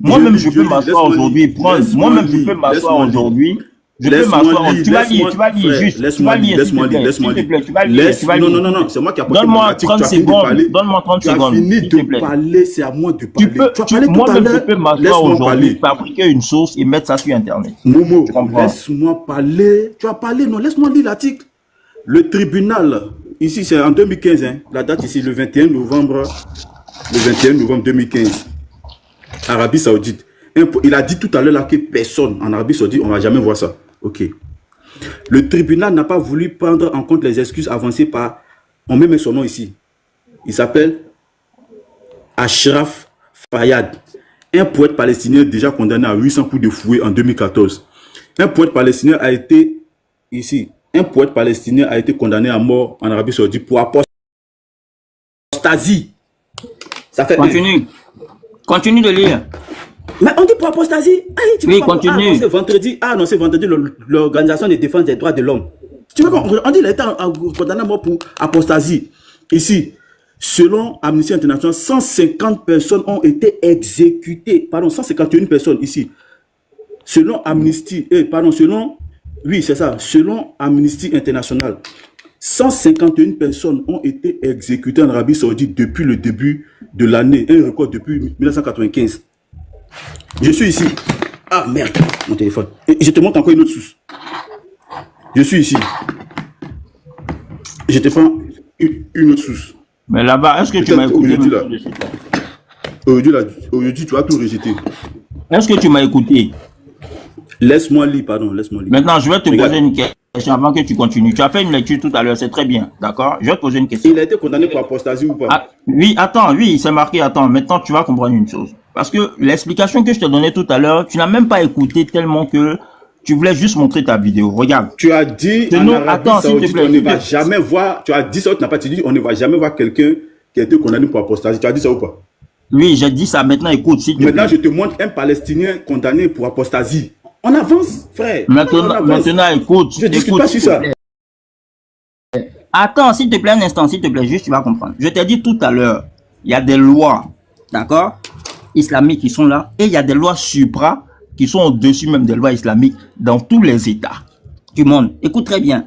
Moi-même, je peux m'asseoir aujourd'hui et prendre. Moi-même, je peux m'asseoir aujourd'hui. Je peux m'asseoir. Tu vas lire juste. Laisse-moi lire. Non, c'est moi qui apporte. Donne-moi 30 secondes. Donne-moi 30 secondes. Tu as fini de parler, c'est à moi de parler. Moi-même, je peux m'asseoir aujourd'hui, fabriquer une source et mettre ça sur Internet. Momo, laisse-moi parler. Tu as parlé, non, laisse-moi lire l'article. Le tribunal, ici c'est en 2015, hein, la date ici, le 21 novembre 2015, Arabie Saoudite. Il a dit tout à l'heure là que personne en Arabie Saoudite, on ne va jamais voir ça. Ok. Le tribunal n'a pas voulu prendre en compte les excuses avancées par, on met son nom ici. Il s'appelle Ashraf Fayyad, un poète palestinien déjà condamné à 800 coups de fouet en 2014. Un poète palestinien a été ici. Un poète palestinien a été condamné à mort en Arabie Saoudite pour apostasie. Ça fait Continue. Continue de lire. Mais on dit pour apostasie. Oui, continue. Ah, c'est vendredi. Ah non, c'est vendredi l'Organisation de défense des droits de l'homme. Tu vois, on dit qu'il a été condamné à mort pour apostasie. Ici, selon Amnesty International, 150 personnes ont été exécutées. Pardon, 151 personnes ici. Selon Amnesty, oui, c'est ça. Selon Amnesty International, 151 personnes ont été exécutées en Arabie Saoudite depuis le début de l'année. Un record depuis 1995. Je suis ici. Ah merde, mon téléphone. Et je te montre encore une autre source. Je suis ici. Je te prends une autre source. Mais là-bas, est-ce que tu m'as écouté? Aujourd'hui, tu as tout rejeté. Est-ce que tu m'as écouté? Laisse-moi lire, pardon, laisse-moi lire. Maintenant, je vais te poser une question avant que tu continues. Tu as fait une lecture tout à l'heure, c'est très bien, d'accord? Je vais te poser une question. Il a été condamné pour apostasie ou pas? Ah, oui, attends, oui, c'est marqué, attends. Maintenant, tu vas comprendre une chose. Parce que l'explication que je te donnais tout à l'heure, tu n'as même pas écouté tellement que tu voulais juste montrer ta vidéo. Regarde. Tu as dit en Arabie Saoudite, on ne va jamais voir, tu as dit ça, tu n'as pas dit, on ne va jamais voir quelqu'un qui a été condamné pour apostasie. Tu as dit ça ou pas? Oui, j'ai dit ça. Maintenant, écoute. Maintenant, je te montre un Palestinien condamné pour apostasie. On avance, frère. Maintenant, écoute. Je ne discute pas sur ça. Attends, s'il te plaît, un instant, s'il te plaît, juste tu vas comprendre. Je t'ai dit tout à l'heure, il y a des lois, d'accord, islamiques qui sont là, et il y a des lois supra qui sont au-dessus même des lois islamiques dans tous les États du monde. Écoute très bien.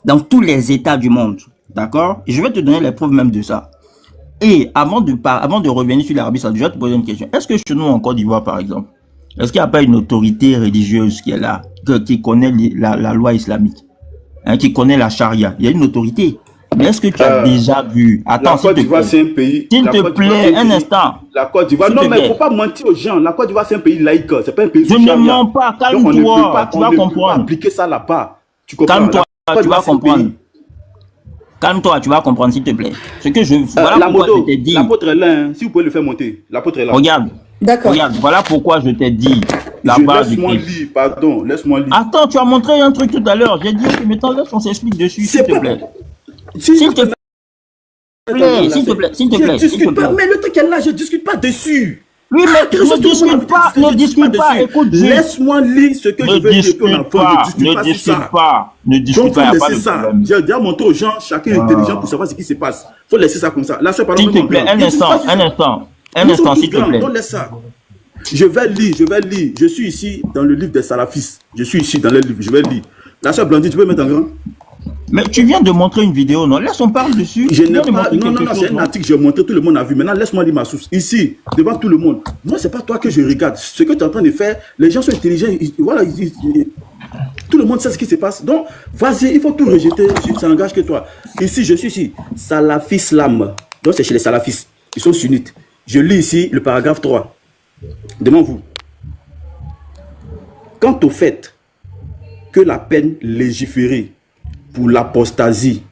Dans tous les États du monde, d'accord? Et je vais te donner les preuves même de ça. Et avant de revenir sur l'Arabie Saoudite, je vais te poser une question. Est-ce que chez nous, en Côte d'Ivoire, par exemple, est-ce qu'il n'y a pas une autorité religieuse qui est là, qui connaît la loi islamique, hein, qui connaît la charia? Il y a une autorité. Mais est-ce que tu as déjà vu? Attends, la Côte d'Ivoire, c'est un pays. S'il te plaît, un instant. La Côte d'Ivoire. Non, mais il ne faut pas mentir aux gens. La Côte d'Ivoire, c'est un pays laïque. C'est pas un pays. Je ne mens pas. Calme-toi. Tu vas comprendre. On ne peut pas appliquer ça là-bas. Tu comprends? Calme-toi. Tu vas comprendre. Calme-toi, tu vas comprendre, s'il te plaît. Ce que je. Voilà pourquoi je t'ai dit. L'apôtre est là. Hein. Si vous pouvez le faire monter. L'apôtre est là. Regarde. D'accord. Regarde, voilà pourquoi je t'ai dit. Laisse-moi lire, pardon. Laisse-moi lire. Attends, tu as montré un truc tout à l'heure. J'ai dit, ok, maintenant, laisse, on s'explique dessus, s'il te plaît. S'il te plaît. S'il te plaît, s'il te plaît. Je discute pas, mais le truc est là, je discute pas dessus. Oui, mais ne discute pas, écoute. Laisse-moi lire ce que je veux dire. Ne discute pas. Donc, faut laisser ça. J'ai déjà montré aux gens, chacun est intelligent pour savoir ce qui se passe. Faut laisser ça comme ça. Là, c'est pas s'il te plaît, un instant, s'il te plaît. On laisse ça. Je vais lire. Je suis ici dans le livre des salafistes. Je suis ici dans le livre, je vais lire. La sœur Blandine, tu peux mettre en grand? Mais tu viens de montrer une vidéo, non? Laisse, on parle dessus. Je n'ai pas. Non, c'est un article que j'ai montré, tout le monde a vu. Maintenant, laisse-moi lire ma source. Ici, devant tout le monde. Moi, c'est pas toi que je regarde. Ce que tu es en train de faire, les gens sont intelligents. Voilà, tout le monde sait ce qui se passe. Donc, vas-y, il faut tout rejeter. Ça n'engage que toi. Ici, je suis ici. Salafislam. Donc, c'est chez les salafistes. Ils sont sunnites. Je lis ici le paragraphe 3. Devant vous. Quant au fait que la peine légiférée pour l'apostasie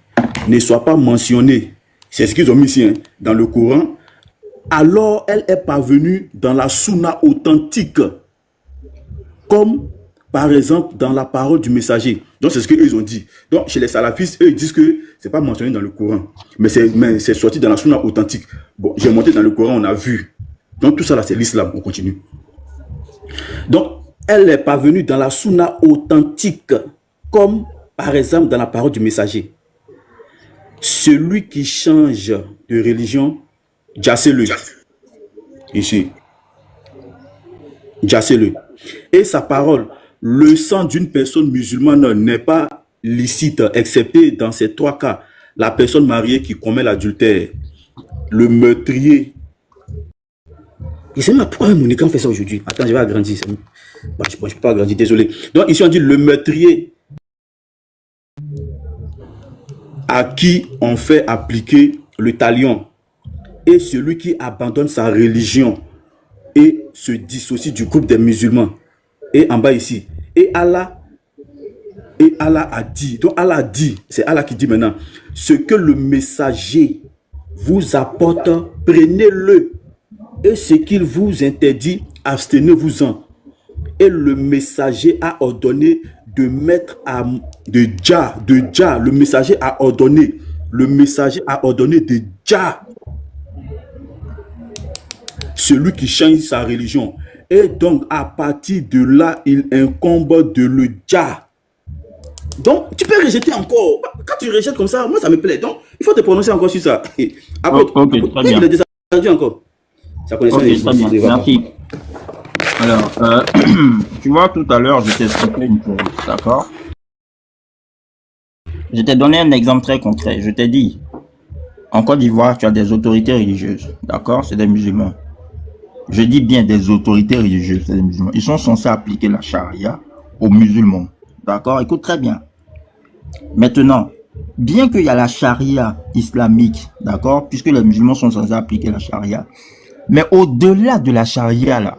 ne soit pas mentionnée, c'est ce qu'ils ont mis ici, hein, dans le Coran, alors elle est parvenue dans la sunna authentique, comme par exemple dans la parole du messager. Donc c'est ce qu'ils ont dit. Donc chez les salafistes, eux ils disent que c'est pas mentionné dans le Coran, mais c'est sorti dans la sunna authentique. Bon, j'ai monté dans le Coran, on a vu. Donc tout ça là c'est l'islam, on continue. Donc elle est parvenue dans la sunna authentique, comme par exemple dans la parole du messager. Celui qui change de religion, jassez-le. Ici. Jassez-le. Et sa parole, le sang d'une personne musulmane n'est pas licite, excepté dans ces 3 cas. La personne mariée qui commet l'adultère, le meurtrier. Et c'est même pourquoi Monica fait ça aujourd'hui. Attends, je vais agrandir. Bah, je ne peux pas agrandir, désolé. Donc ici on dit le meurtrier à qui on fait appliquer le talion, et celui qui abandonne sa religion et se dissocie du groupe des musulmans. Et en bas ici, et Allah a dit, donc Allah dit, c'est Allah qui dit maintenant, ce que le messager vous apporte, prenez-le, et ce qu'il vous interdit, abstenez-vous-en. Et le messager a ordonné de mettre de Jah, le messager a ordonné de Jah, celui qui change sa religion. Et donc, à partir de là, il incombe de le Jah. Donc, tu peux rejeter encore. Quand tu rejettes comme ça, moi, ça me plaît. Donc, il faut te prononcer encore sur ça. Après, très bien. Il est descendu encore. Ça connaissait les très bien. Merci. Alors, tu vois, tout à l'heure, je t'ai expliqué une chose, d'accord? Je t'ai donné un exemple très concret. Je t'ai dit, en Côte d'Ivoire, tu as des autorités religieuses, d'accord? C'est des musulmans. Je dis bien des autorités religieuses, c'est des musulmans. Ils sont censés appliquer la charia aux musulmans, d'accord? Écoute très bien. Maintenant, bien qu'il y a la charia islamique, d'accord? Puisque les musulmans sont censés appliquer la charia, mais au-delà de la charia, là,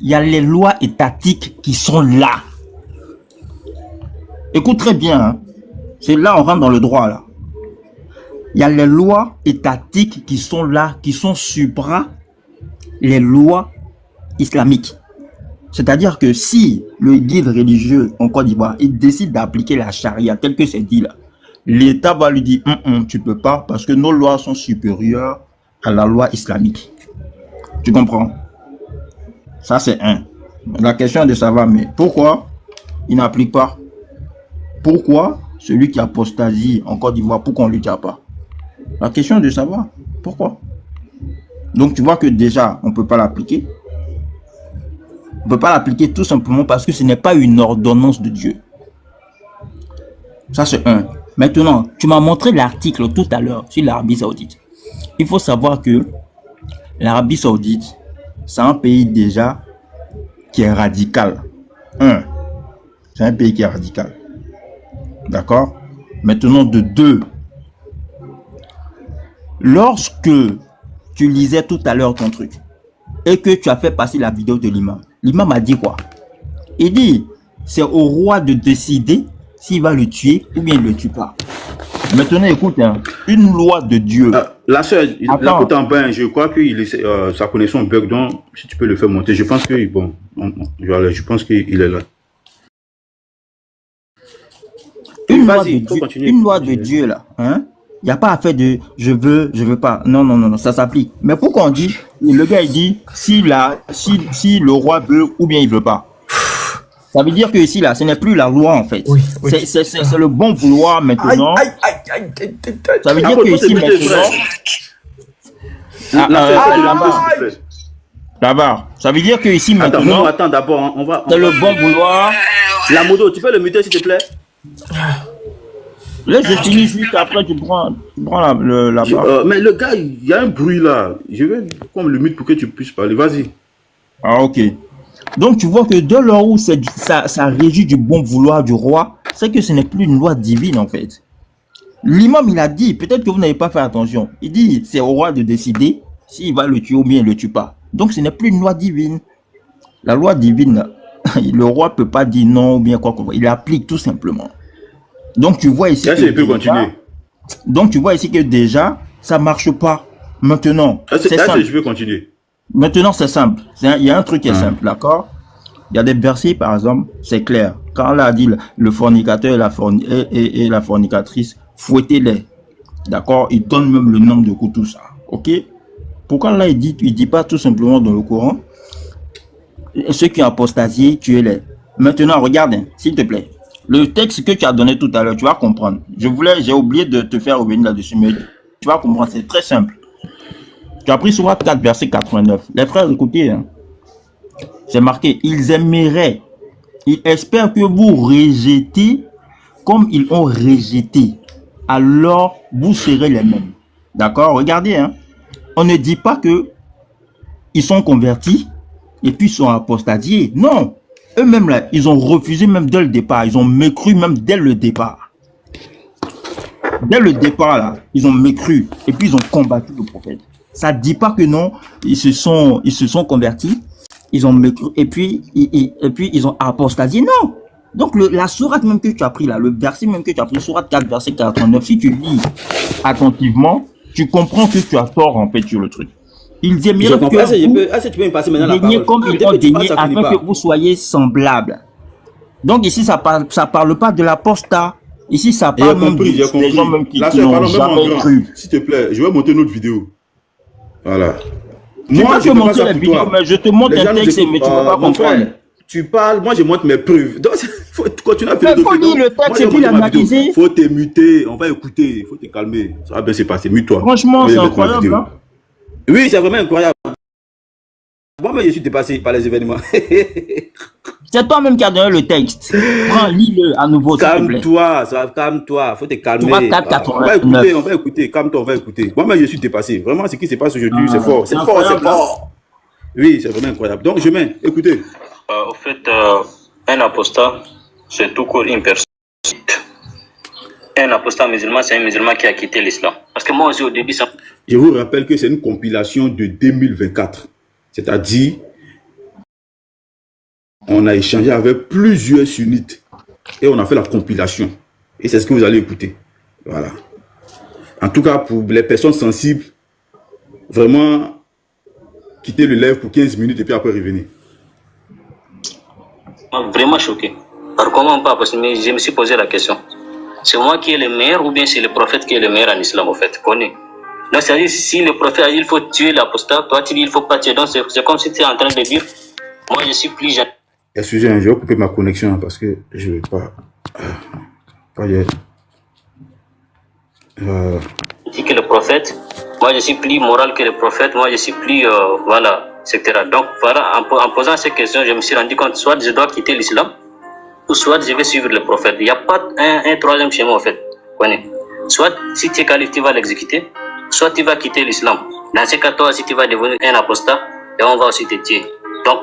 il y a les lois étatiques qui sont là. Écoute très bien, hein. C'est là on rentre dans le droit, là. Il y a les lois étatiques qui sont là, qui sont supra les lois islamiques. C'est-à-dire que si le guide religieux en Côte d'Ivoire, il décide d'appliquer la charia telle que c'est dit là, l'État va lui dire tu peux pas parce que nos lois sont supérieures à la loi islamique. Tu comprends? Ça c'est un. La question est de savoir, mais pourquoi il n'applique pas? Pourquoi celui qui apostasie en Côte d'Ivoire, pourquoi on ne lui dit pas? La question est de savoir pourquoi. Donc tu vois que déjà on ne peut pas l'appliquer. On ne peut pas l'appliquer tout simplement parce que ce n'est pas une ordonnance de Dieu. Ça c'est un. Maintenant, tu m'as montré l'article tout à l'heure sur l'Arabie Saoudite. Il faut savoir que l'Arabie Saoudite, c'est un pays déjà qui est radical. C'est un pays qui est radical. D'accord? Maintenant, de deux, lorsque tu lisais tout à l'heure ton truc et que tu as fait passer la vidéo de l'imam a dit quoi? Il dit, c'est au roi de décider s'il va le tuer ou bien il ne le tue pas. Maintenant, écoute, hein, une loi de Dieu. La sœur, écoute en bas, je crois que sa connexion bug, donc si tu peux le faire monter, je pense que bon, je pense qu'il est là. Une loi de Dieu là, hein? Il n'y a pas à faire de je veux pas. Non, ça s'applique. Mais pourquoi on dit, le gars il dit si le roi veut ou bien il veut pas. Ça veut dire que ici là, ce n'est plus la loi en fait. Oui. C'est le bon vouloir maintenant. Ça veut dire que ici maintenant. Là-bas. Ça veut dire que ici maintenant. Attends d'abord, on va. C'est le bon vouloir. La moto, tu peux le muter s'il te plaît? Là, je finis juste après, tu prends la barre. Mais le gars, il y a un bruit là. Je vais comme le mute pour que tu puisses parler. Vas-y. Ah, ok. Donc, tu vois que de lors où ça régit du bon vouloir du roi, c'est que ce n'est plus une loi divine en fait. L'imam, il a dit, peut-être que vous n'avez pas fait attention. Il dit, c'est au roi de décider s'il va le tuer ou bien il ne le tue pas. Donc, ce n'est plus une loi divine. La loi divine, le roi ne peut pas dire non ou bien quoi. Il applique tout simplement. Donc tu vois ici. Là, je peux continuer. Donc, tu vois ici que déjà, ça marche pas. Maintenant, c'est simple. Je peux continuer. Maintenant, c'est simple. Il y a un truc qui est simple, d'accord? Il y a des versets, par exemple, c'est clair. Quand Allah a dit le fornicateur et la fornicatrice, fouettez-les. D'accord? Il donne même le nombre de coups, tout ça. Ok? Pourquoi Allah il dit pas tout simplement dans le Coran, ceux qui ont apostasié, tuez-les. Maintenant, regarde, hein, s'il te plaît. Le texte que tu as donné tout à l'heure, tu vas comprendre. J'ai oublié de te faire revenir là-dessus, mais tu vas comprendre, c'est très simple. Tu as pris Sourate 4, verset 89. Les frères, écoutez, hein, c'est marqué, ils aimeraient, ils espèrent que vous rejetez comme ils ont rejeté. Alors, vous serez les mêmes. D'accord? Regardez, hein. On ne dit pas que ils sont convertis et puis ils sont apostasiés. Non. Eux-mêmes, là, ils ont refusé même dès le départ. Ils ont mécru même dès le départ. Dès le départ, là, ils ont mécru et puis ils ont combattu le prophète. Ça ne dit pas que non, ils se sont convertis, ils ont mécru et puis ils ont apostasié. Non. Donc, la sourate même que tu as pris là, le verset même que tu as pris, sourate 4, verset 49, si tu lis attentivement, tu comprends que tu as tort en fait sur le truc. Ils aimeraient que tu peux me passer maintenant la parole. Comme ils ont daigné afin que vous soyez semblables. Donc ici, ça parle pas de l'apostat. Ici, ça parle même des gens même qui n'ont jamais cru. S'il te plaît, je vais monter une autre vidéo. Voilà. Moi, je montre la vidéo, mais je te montre un texte, mais tu ne peux pas comprendre. Tu parles, moi je montre mes preuves. Donc, il faut continuer à faire il faut lire le texte et puis l'analyser. Il faut te muter, on va écouter, il faut te calmer. Ça va bien se passer, mute-toi. Franchement, c'est incroyable. Hein? Oui, c'est vraiment incroyable. Moi-même, je suis dépassé par les événements. C'est toi-même qui as donné le texte. Prends, lis-le à nouveau. Calme-toi, calme-toi, faut te calmer. On va écouter, calme-toi, on va écouter. Moi-même, je suis dépassé. Vraiment, ce qui se passe aujourd'hui, c'est fort. C'est fort, c'est fort. Oui, c'est vraiment incroyable. Donc, je mets, écoutez. Au fait, un apostat, c'est tout court une personne. Un apostat musulman, c'est un musulman qui a quitté l'islam. Parce que moi aussi, au début, ça... Je vous rappelle que c'est une compilation de 2024. C'est-à-dire, on a échangé avec plusieurs sunnites et on a fait la compilation. Et c'est ce que vous allez écouter. Voilà. En tout cas, pour les personnes sensibles, vraiment, quittez le live pour 15 minutes et puis après revenez. Vraiment choqué. Alors comment pas? Parce que je me suis posé la question. C'est moi qui est le meilleur ou bien c'est le prophète qui est le meilleur en islam, au fait? Connais. Donc, c'est-à-dire, si le prophète a dit il faut tuer l'apostat, toi tu dis il faut pas tuer. Donc, c'est comme si tu es en train de dire, moi je suis plus jeune. Excusez-moi, je vais couper ma connexion parce que je ne vais pas. Dit que le prophète, moi je suis plus moral que le prophète, moi je suis plus. Voilà, etc. Donc, voilà, en posant ces questions, je me suis rendu compte, soit je dois quitter l'islam, ou soit je vais suivre le prophète. Il n'y a pas un troisième chemin, en fait. Soit, si tu es qualifié, tu vas l'exécuter, soit tu vas quitter l'islam. Dans ce cas, toi aussi, tu vas devenir un apostat et on va aussi te tuer. Donc,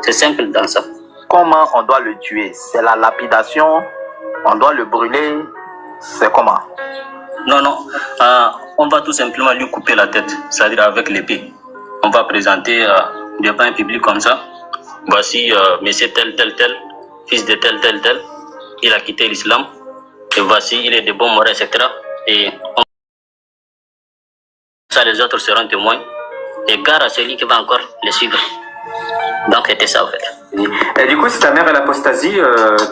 c'est simple dans ça. Comment on doit le tuer? C'est la lapidation? On doit le brûler? C'est comment? Non, non. On va tout simplement lui couper la tête, c'est-à-dire avec l'épée. On va présenter devant un public comme ça. Voici monsieur tel, fils de tel, il a quitté l'islam. Et voici, il est de bon moraux, etc. Et ça, les autres seront témoins. Et gare à celui qui va encore les suivre. Donc, c'était ça, en fait. Et du coup, si ta mère est l'apostasie,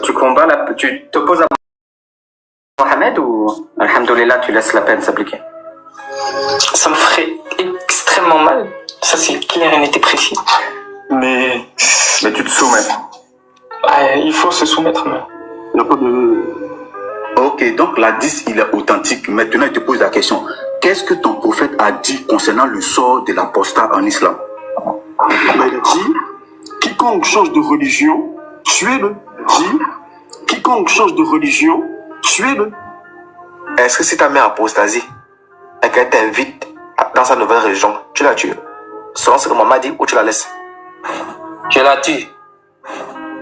tu t'opposes à Mohamed ou, alhamdoulilah, tu laisses la peine s'appliquer? Ça me ferait extrêmement mal. Ça, c'est clair et net et précis. Mais tu te soumets. Il faut se soumettre, mais il n'y a pas de... Ok, donc l'hadith, il est authentique. Maintenant, il te pose la question. Qu'est-ce que ton prophète a dit concernant le sort de l'apostat en islam? Il a dit, quiconque change de religion, tuez-le. Quiconque change de religion, tuez-le. Est-ce que si ta mère apostasie et qu'elle t'invite dans sa nouvelle religion, tu la tues? Selon ce que maman dit, ou tu la laisses? Je la tue.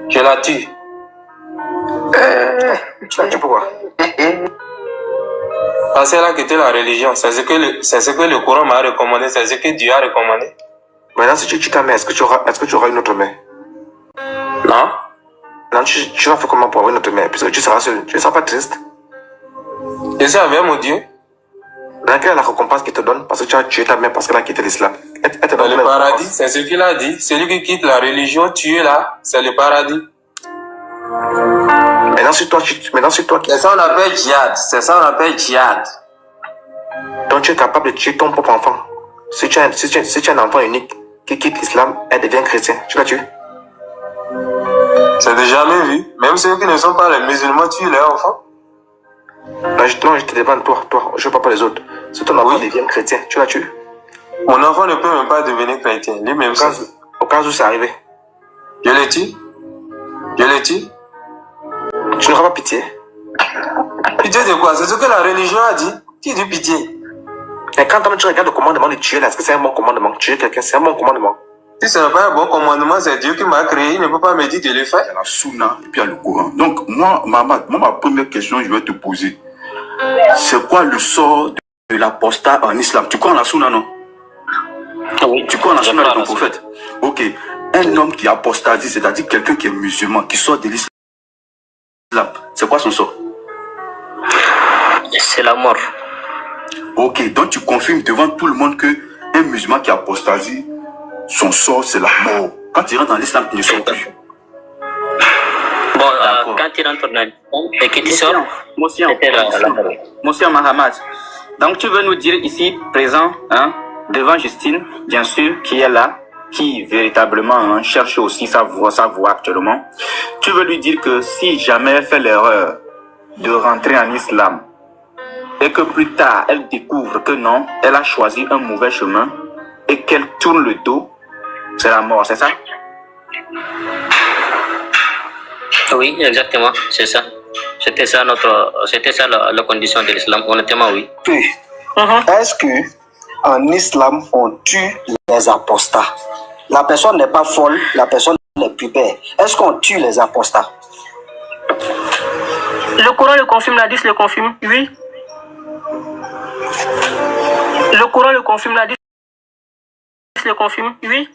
Tu la tues pourquoi? Parce qu'elle a quitté la religion. C'est ce que le Coran m'a recommandé, c'est ce que Dieu a recommandé. Maintenant, si tu tues ta mère, est-ce que tu auras une autre mère? Non. Non, tu vas faire comment pour avoir une autre mère? Puisque tu seras seul. Tu ne seras pas triste? Je suis avec mon Dieu. Quelle est la récompense qu'il te donne parce que tu as tué ta mère parce qu'elle a quitté l'islam? Le paradis, c'est ce qu'il a dit. Celui qui quitte la religion, tué là, c'est le paradis. Maintenant, c'est toi qui... C'est ça on appelle djihad. C'est ça on appelle djihad. Donc, tu es capable de tuer ton propre enfant. Si tu es un enfant unique qui quitte l'islam, elle devient chrétien. Tu la tues? C'est déjà vu. Même ceux qui ne sont pas les musulmans tuent leurs enfants. Non, je te demande, toi. Je ne parle pas les autres. Si ton enfant devient chrétien, tu la tues? Mon enfant ne peut même pas devenir chrétien. Lui-même, au cas où c'est arrivé. Je le tue. Tu n'auras pas pitié? Pitié de quoi? C'est ce que la religion a dit. Qui dit pitié? Et quand tu regardes le commandement de tuer, est-ce que c'est un bon commandement? Tuer quelqu'un, c'est un bon commandement? Si ce n'est pas un bon commandement, c'est Dieu qui m'a créé. Il ne peut pas me dire de le faire. Il y a la Sunna et puis il y a le Coran. Donc, moi, ma première question, je vais te poser. C'est quoi le sort de l'apostat en islam? Tu crois en la Sunna, non? Oui. Tu crois en la Sunna de ton prophète? Ok. Un homme qui apostasie, c'est-à-dire quelqu'un qui est musulman, qui sort de l'islam, c'est quoi son sort? C'est la mort. Ok, donc tu confirmes devant tout le monde que un musulman qui apostasie, son sort c'est la mort. Quand il rentre dans l'islam, il ne sort plus. Bon, quand il rentre dans l'islam et que tu sors, c'était la mort. Monsieur Mahamad, donc tu veux nous dire ici, présent, devant Justine, bien sûr, qui est là, qui véritablement cherche aussi sa voie actuellement, tu veux lui dire que si jamais elle fait l'erreur de rentrer en islam et que plus tard elle découvre que non, elle a choisi un mauvais chemin et qu'elle tourne le dos, c'est la mort, c'est ça? Oui, exactement, c'est ça. C'était ça la condition de l'islam, honnêtement, oui. Est-ce que en islam on tue les apostats? La personne n'est pas folle, la personne est pubère. Est-ce qu'on tue les apostats? Le Coran le confirme, l'hadith le confirme, oui. Le Coran le confirme, l'hadith le confirme, oui.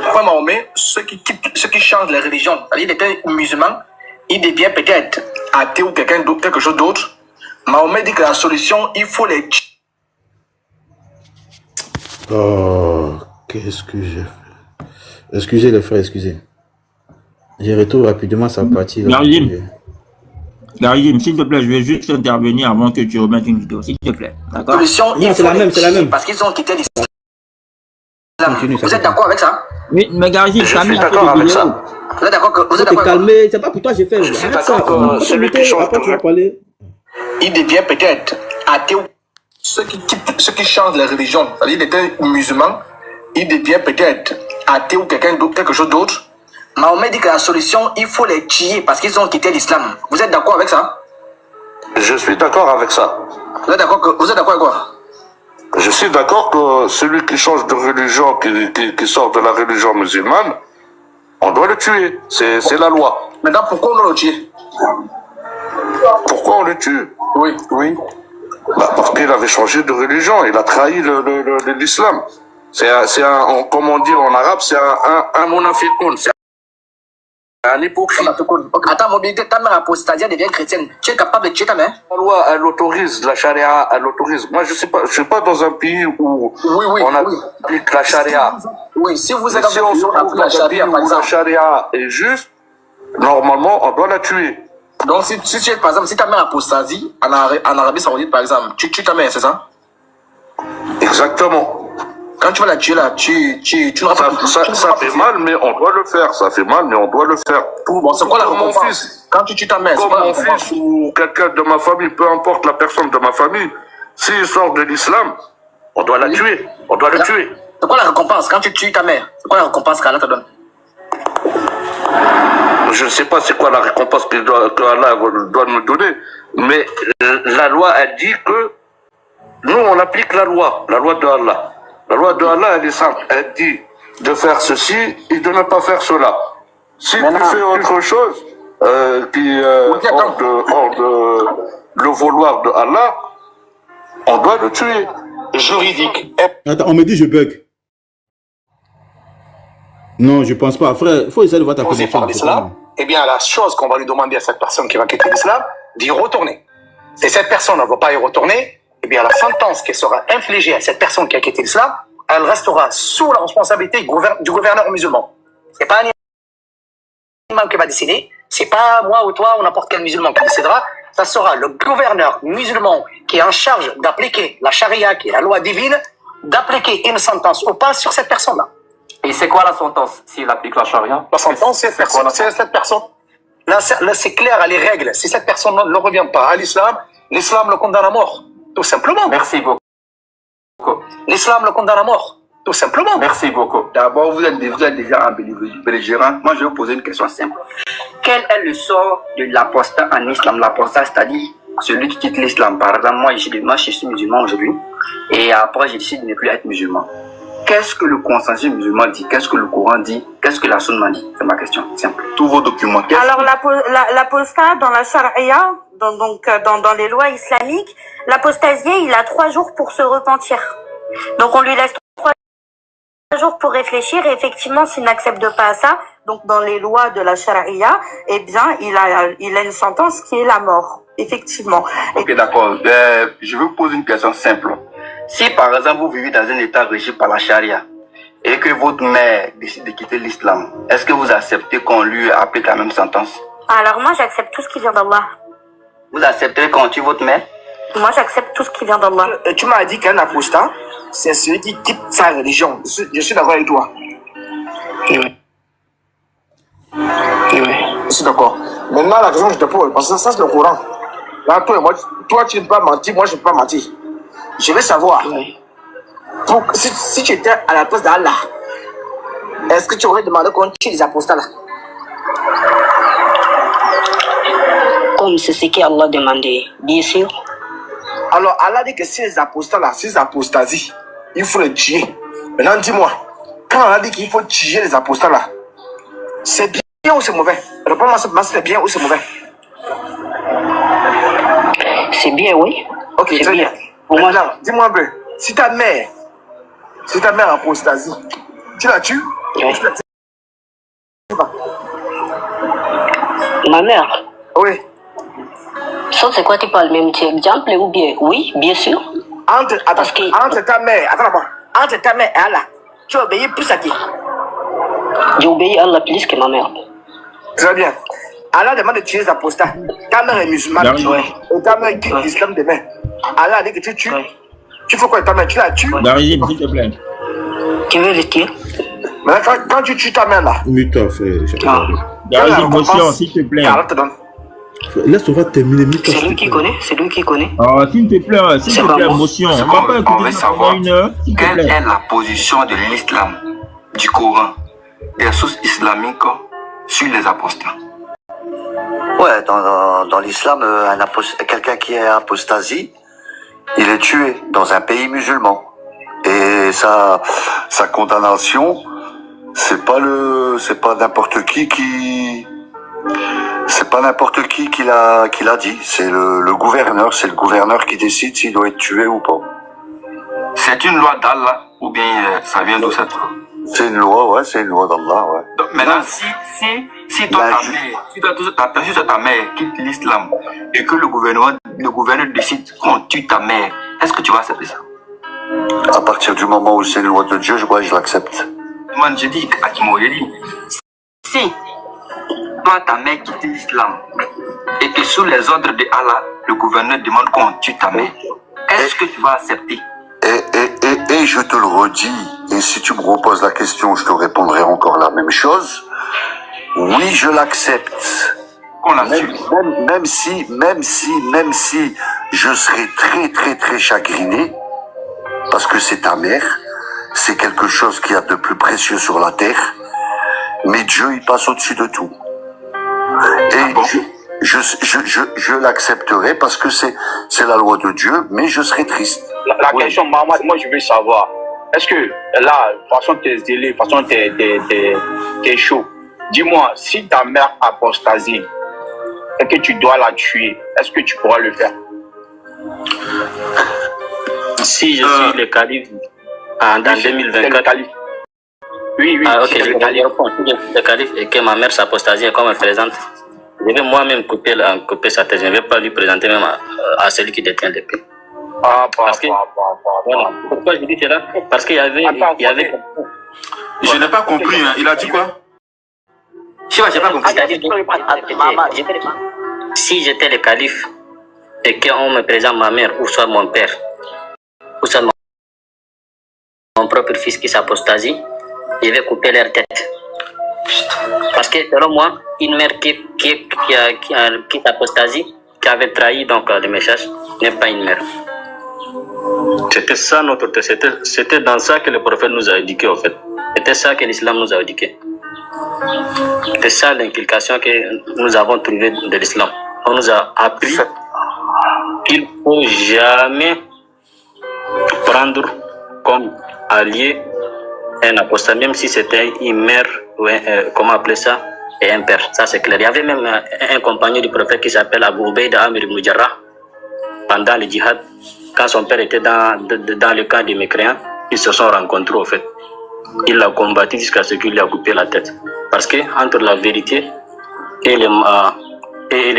Après Mahomet, ceux qui changent la religion, c'est-à-dire il était musulman, il devient peut-être athée ou quelque chose d'autre. Mahomet dit que la solution, il faut les tuer. Oh, qu'est-ce que j'ai fait? Excusez les frères, excusez. Je retourne rapidement sa partie. Garim, s'il te plaît, je vais juste intervenir avant que tu remettes une vidéo, s'il te plaît. D'accord? Non, c'est la même. Parce qu'ils ont quitté l'islam. Vous êtes d'accord avec ça? Oui, mais Garim, je suis d'accord avec ça. Vous êtes d'accord que vous êtes d'accord? Calmez, c'est pas pour toi que j'ai fait. Je suis d'accord que celui qui change il devient peut-être athée. Ceux qui changent la religion, c'est-à-dire il était musulman, il devient peut-être athée ou quelque chose d'autre. Mahomet dit que la solution, il faut les tuer parce qu'ils ont quitté l'islam. Vous êtes d'accord avec ça? Je suis d'accord avec ça. Vous êtes d'accord avec quoi? Je suis d'accord que celui qui change de religion, qui sort de la religion musulmane, on doit le tuer. C'est la loi. Maintenant, pourquoi on doit le tuer? Pourquoi on le tue? Oui. Parce qu'il avait changé de religion, il a trahi l'islam. Comme on dit en arabe, c'est un monafiqoun, c'est un hypocrite. Attends, mobilité, ta mère apostasie devient chrétienne. Tu es capable de tuer ta mère? La loi, elle autorise, la charia, elle autorise. Moi, je suis pas dans un pays où on applique la charia. Oui, si vous êtes dans un pays où la charia est juste, normalement, on doit la tuer. Donc, si tu es, par exemple, si ta mère apostasie, en Arabie Saoudite, par exemple, tu tues ta mère, c'est ça? Exactement. Quand tu vas la tuer là, tu n'auras pas... Ça fait mal, mais on doit le faire. Ça fait mal, mais on doit le faire. Bon, c'est quoi la récompense? Quand tu tues ta mère, c'est quoi la récompense? Comme mon fils ou quelqu'un de ma famille, peu importe la personne de ma famille, s'il sort de l'islam, on doit la tuer. On doit le tuer. C'est quoi la récompense quand tu tues ta mère? C'est quoi la récompense qu'Allah te donne? Je ne sais pas c'est quoi la récompense que Allah doit nous donner, mais la loi a dit que nous on applique la loi de Allah. La loi de Allah elle est simple, elle dit de faire ceci et de ne pas faire cela. Si tu fais autre chose qui est hors de le vouloir de Allah, on doit le tuer. Juridique. Attends, on me dit je bug. Non, je pense pas. Frère, il faut essayer de voir ta connexion. Eh bien, la chose qu'on va lui demander à cette personne qui va quitter l'islam, d'y retourner. Et cette personne ne va pas y retourner, eh bien, bien la sentence qui sera infligée à cette personne qui a quitté l'islam, elle restera sous la responsabilité du gouverneur musulman. C'est pas un imam qui va décider, c'est pas moi ou toi ou n'importe quel musulman qui décidera, ça sera le gouverneur musulman qui est en charge d'appliquer la charia, qui est la loi divine, d'appliquer une sentence ou pas sur cette personne-là. Et c'est quoi la sentence s'il applique la charia? La sentence, c'est cette personne. Là, c'est clair à les règles. Si cette personne ne revient pas à l'islam, l'islam le condamne à mort. Tout simplement. Merci beaucoup. L'islam le condamne à mort. Tout simplement. Merci beaucoup. D'abord, vous êtes déjà un belligérant. Moi, je vais vous poser une question simple. Quel est le sort de l'apostat en islam? L'apostat, c'est-à-dire celui qui quitte l'islam. Par exemple, moi, je suis musulman aujourd'hui, et après, j'ai décidé de ne plus être musulman. Qu'est-ce que le consensus musulman dit? Qu'est-ce que le Coran dit? Qu'est-ce que la sunna dit? C'est ma question, simple. Tous vos documents. Alors, l'apostat dans la charia, dans les lois islamiques, l'apostasié, il a 3 jours pour se repentir. Donc, on lui laisse 3 jours pour réfléchir, et effectivement, s'il n'accepte pas ça, donc dans les lois de la charia, eh bien, il a une sentence qui est la mort, effectivement. Ok, d'accord. Je vais vous poser une question simple. Si par exemple vous vivez dans un état régi par la charia et que votre mère décide de quitter l'islam, est-ce que vous acceptez qu'on lui applique la même sentence? Alors moi, j'accepte tout ce qui vient d'Allah. Vous accepterez qu'on tue votre mère? Moi, j'accepte tout ce qui vient d'Allah. Tu m'as dit qu'un apostat, c'est celui qui quitte sa religion. Je suis d'accord avec toi. Oui. Je suis d'accord. Maintenant, la question que je te pose, parce que ça, c'est le Coran. Là, toi, tu ne peux pas mentir, moi, je ne peux pas mentir. Je veux savoir, si tu étais à la place d'Allah, est-ce que tu aurais demandé qu'on tue les apostats là? Comme c'est ce qu'Allah demandait, bien sûr. Alors, Allah dit que si les apostats là, si les apostasies, il faut les tuer. Maintenant, dis-moi, quand Allah dit qu'il faut tuer les apostats là, c'est bien ou c'est mauvais? Réponds-moi simplement, c'est bien ou c'est mauvais? C'est bien, oui. Ok, très bien. Maintenant, dis-moi un peu, si ta mère apostasie, tu la tues? Oui. Tu la tues pas? Ma mère? Oui. Ça, c'est quoi tu parles, même exemple ou bien? Oui, bien sûr. Entre ta mère, entre ta mère et Allah, tu obéis plus à qui? J'obéis à Allah plus que ma mère. Très bien. Allah demande de tuer les apostats. Ta mère est musulmane. Et ta mère quitte l'islam demain. Allah a dit que tu tues. Tu fais quoi ta mère? Tu la tues? Darizim, s'il te plaît. Tu veux le tuer? Maintenant, quand tu tues ta mère là. Mute-toi, frère. Darizim, motion, s'il te plaît. Allah te donne. Laisse-moi va terminer. C'est lui qui connaît, c'est lui qui connaît. Ah, s'il te plaît, motion. On veut savoir quelle est la position de l'islam, du Coran, des sources islamiques sur les apostats. Ouais, dans l'islam, quelqu'un qui est apostasie, il est tué dans un pays musulman. Et sa condamnation, c'est pas n'importe qui l'a dit. C'est le gouverneur qui décide s'il doit être tué ou pas. C'est une loi d'Allah ou bien ça vient d'où cette loi? C'est une loi, ouais, c'est une loi d'Allah, ouais. Donc maintenant, si toi, ta mère quitte l'islam et que le gouverneur décide qu'on tue ta mère, est-ce que tu vas accepter ça? À partir du moment où c'est une loi de Dieu, je l'accepte. Moi, je dis, si toi, ta mère quitte l'islam et que sous les ordres de Allah, le gouverneur demande qu'on tue ta mère, est-ce que tu vas accepter? Et je te le redis, et si tu me reposes la question, je te répondrai encore la même chose. Oui, je l'accepte. Même si je serais très très très chagriné, parce que c'est ta mère, c'est quelque chose qu'il y a de plus précieux sur la terre, mais Dieu il passe au-dessus de tout. Et je l'accepterai parce que c'est la loi de Dieu, mais je serai triste. La question, maman, moi je veux savoir, est-ce que là, de toute façon t'es zélé, de toute façon t'es chaud, dis-moi, si ta mère apostasie et que tu dois la tuer, est-ce que tu pourras le faire? Si je suis le calife en 2024. Oui, ah, ok, le calife et que ma mère s'apostasie comme elle présente, je vais moi-même couper sa tête. Je ne vais pas lui présenter même à celui qui détient l'épée. Parce que, voilà. Pourquoi je dis cela? Parce qu'il y avait... Je n'ai pas compris, hein. Il a dit quoi? Je n'ai pas compris. Si j'étais le calife et qu'on me présente ma mère, ou soit mon père, ou soit mon propre fils qui s'apostasie, je vais couper leur tête. Parce que selon moi, une mère qui s'apostasie, qui avait trahi donc le message, n'est pas une mère. C'était ça notre test. C'était dans ça que le prophète nous a éduqué en fait. C'était ça que l'islam nous a éduqué. C'était ça l'inculcation que nous avons trouvée de l'islam. On nous a appris qu'il ne faut jamais prendre comme allié un apostat, même si c'était une mère, ou comment appeler ça, et un père. Ça c'est clair. Il y avait même un compagnon du prophète qui s'appelle Abu Ubaïda Amir ibn Jarrah. Pendant le djihad, quand son père était dans le camp des mécréants, ils se sont rencontrés au fait. Il l'a combattu jusqu'à ce qu'il lui a coupé la tête. Parce que entre la vérité et les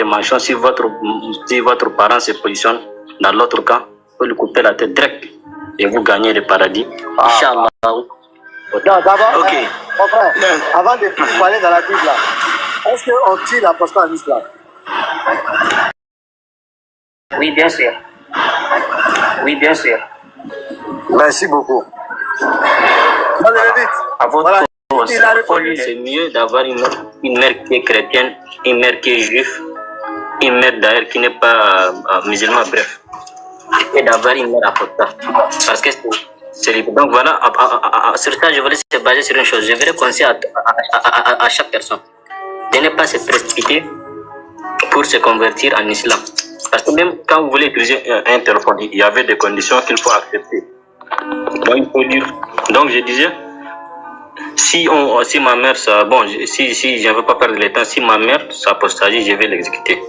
mensonges, si votre parent se positionne dans l'autre camp, vous lui coupez la tête direct et vous gagnez le paradis. Inch'Allah. Non, d'abord, mon frère, avant de parler dans la Bible, là, est-ce qu'on tue l'apostat en islam? Oui, bien sûr. Oui, bien sûr. Merci beaucoup. Voilà. C'est mieux d'avoir une mère qui est chrétienne, une mère qui est juive, une mère d'ailleurs qui n'est pas musulmane, bref. Et d'avoir une mère apostat. Parce que c'est libre. Donc voilà, sur ça, je voulais se baser sur une chose. Je voulais conseiller à chaque personne de ne pas se précipiter pour se convertir en islam. Parce que même quand vous voulez utiliser un téléphone, il y avait des conditions qu'il faut accepter. Donc il faut lire. Donc je disais, si ma mère, si je ne veux pas perdre le temps, si ma mère s'apostasie, je vais l'exécuter.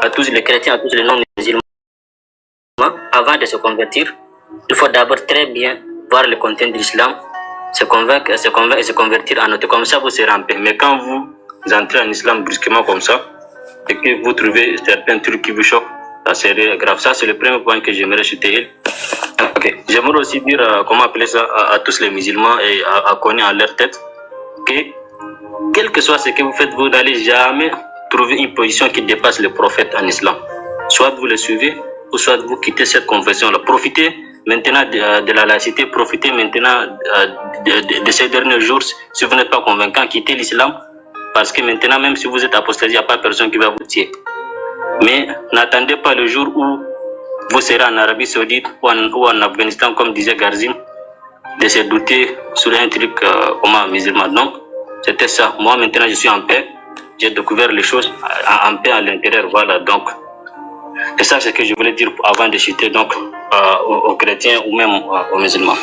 À tous les chrétiens, à tous les non-musulmans, avant de se convertir, il faut d'abord très bien voir le contenu de l'islam, se convaincre et se convertir en autre. Comme ça, vous serez en paix. Mais quand vous entrez en islam brusquement comme ça, et que vous trouvez certains trucs qui vous choquent, ça serait grave. Ça, c'est le premier point que j'aimerais chuter. Ok. J'aimerais aussi dire, comment appeler ça, à tous les musulmans et à connaître en leur tête, que quel que soit ce que vous faites, vous n'allez jamais trouver une position qui dépasse le prophète en islam. Soit vous le suivez, ou soit vous quittez cette confession-là. Profitez maintenant de la laïcité, profitez maintenant de ces derniers jours. Si vous n'êtes pas convaincant, quittez l'islam. Parce que maintenant, même si vous êtes apostasé, il n'y a pas personne qui va vous tuer. Mais n'attendez pas le jour où vous serez en Arabie Saoudite ou en Afghanistan, comme disait Garzim, de se douter sur un truc comme un musulman. Donc, c'était ça. Moi, maintenant, je suis en paix. J'ai découvert les choses en paix à l'intérieur. Voilà, donc. Et ça, c'est ce que je voulais dire avant de chuter donc, aux chrétiens ou même aux musulmans.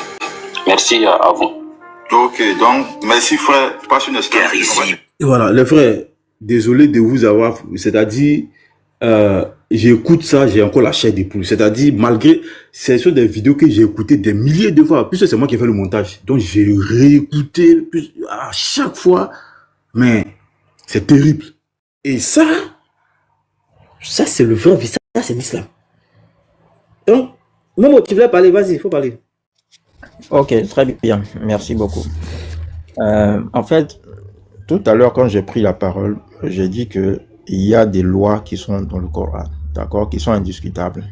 Merci à vous. Ok, donc, merci frère. Passe une histoire ici. Et voilà, les frères, désolé de vous avoir, c'est-à-dire, j'écoute ça, j'ai encore la chair des poules. C'est-à-dire, malgré, c'est sur des vidéos que j'ai écoutées des milliers de fois, puisque c'est moi qui ai fait le montage. Donc, j'ai réécouté à chaque fois, mais c'est terrible. Et ça c'est le vrai visage, ça c'est l'islam. Donc, Momo, tu voulais parler, vas-y, il faut parler. Ok, très bien, merci beaucoup. En fait, tout à l'heure, quand j'ai pris la parole, j'ai dit qu'il y a des lois qui sont dans le Coran, d'accord, qui sont indiscutables.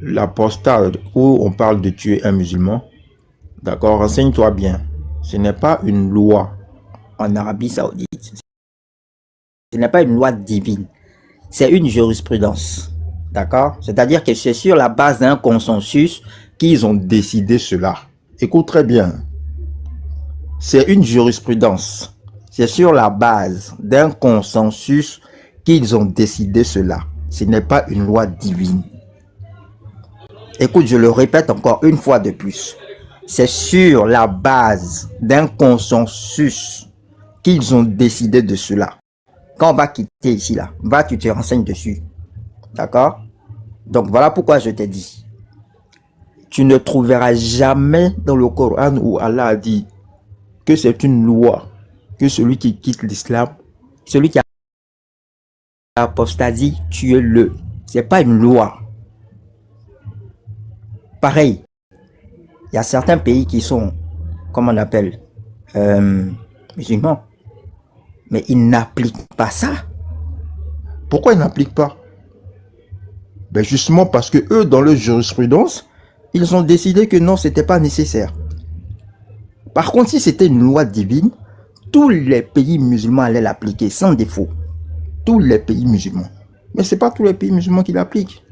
L'apostat, où on parle de tuer un musulman, d'accord, renseigne-toi bien. Ce n'est pas une loi en Arabie Saoudite. Ce n'est pas une loi divine. C'est une jurisprudence, d'accord? C'est-à-dire que c'est sur la base d'un consensus qu'ils ont décidé cela. Écoute très bien. C'est une jurisprudence. C'est sur la base d'un consensus qu'ils ont décidé cela. Ce n'est pas une loi divine. Écoute, je le répète encore une fois de plus. C'est sur la base d'un consensus qu'ils ont décidé de cela. Quand on va quitter ici, là, tu te renseignes dessus. D'accord? Donc, voilà pourquoi je t'ai dit. Tu ne trouveras jamais dans le Coran où Allah a dit que c'est une loi, que celui qui quitte l'islam, celui qui a apostasie, tuez-le. C'est pas une loi. pareil. Il y a certains pays qui sont, comment on appelle, musulmans. Mais ils n'appliquent pas ça. Pourquoi ils n'appliquent pas? Ben justement parce que eux, dans leur jurisprudence, ils ont décidé que non, c'était pas nécessaire. Par contre, si c'était une loi divine, tous les pays musulmans allaient l'appliquer sans défaut. Tous les pays musulmans. Mais c'est pas tous les pays musulmans qui l'appliquent.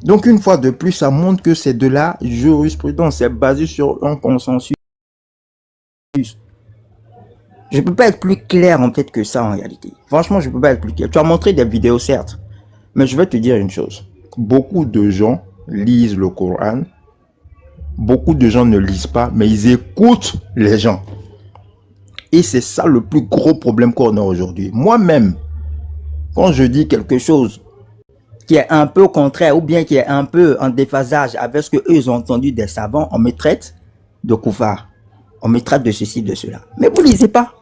Donc une fois de plus, ça montre que c'est de la jurisprudence. C'est basé sur un consensus. Je peux pas être plus clair en fait que ça en réalité. Franchement, je peux pas être plus clair. Tu as montré des vidéos certes, mais je vais te dire une chose. Beaucoup de gens lisent le Coran. Beaucoup de gens ne lisent pas, mais ils écoutent les gens. Et c'est ça le plus gros problème qu'on a aujourd'hui. Moi-même, quand je dis quelque chose qui est un peu contraire ou bien qui est un peu en déphasage avec ce qu'eux ont entendu des savants, on me traite de koufar. On me traite de ceci, de cela. Mais vous ne lisez pas.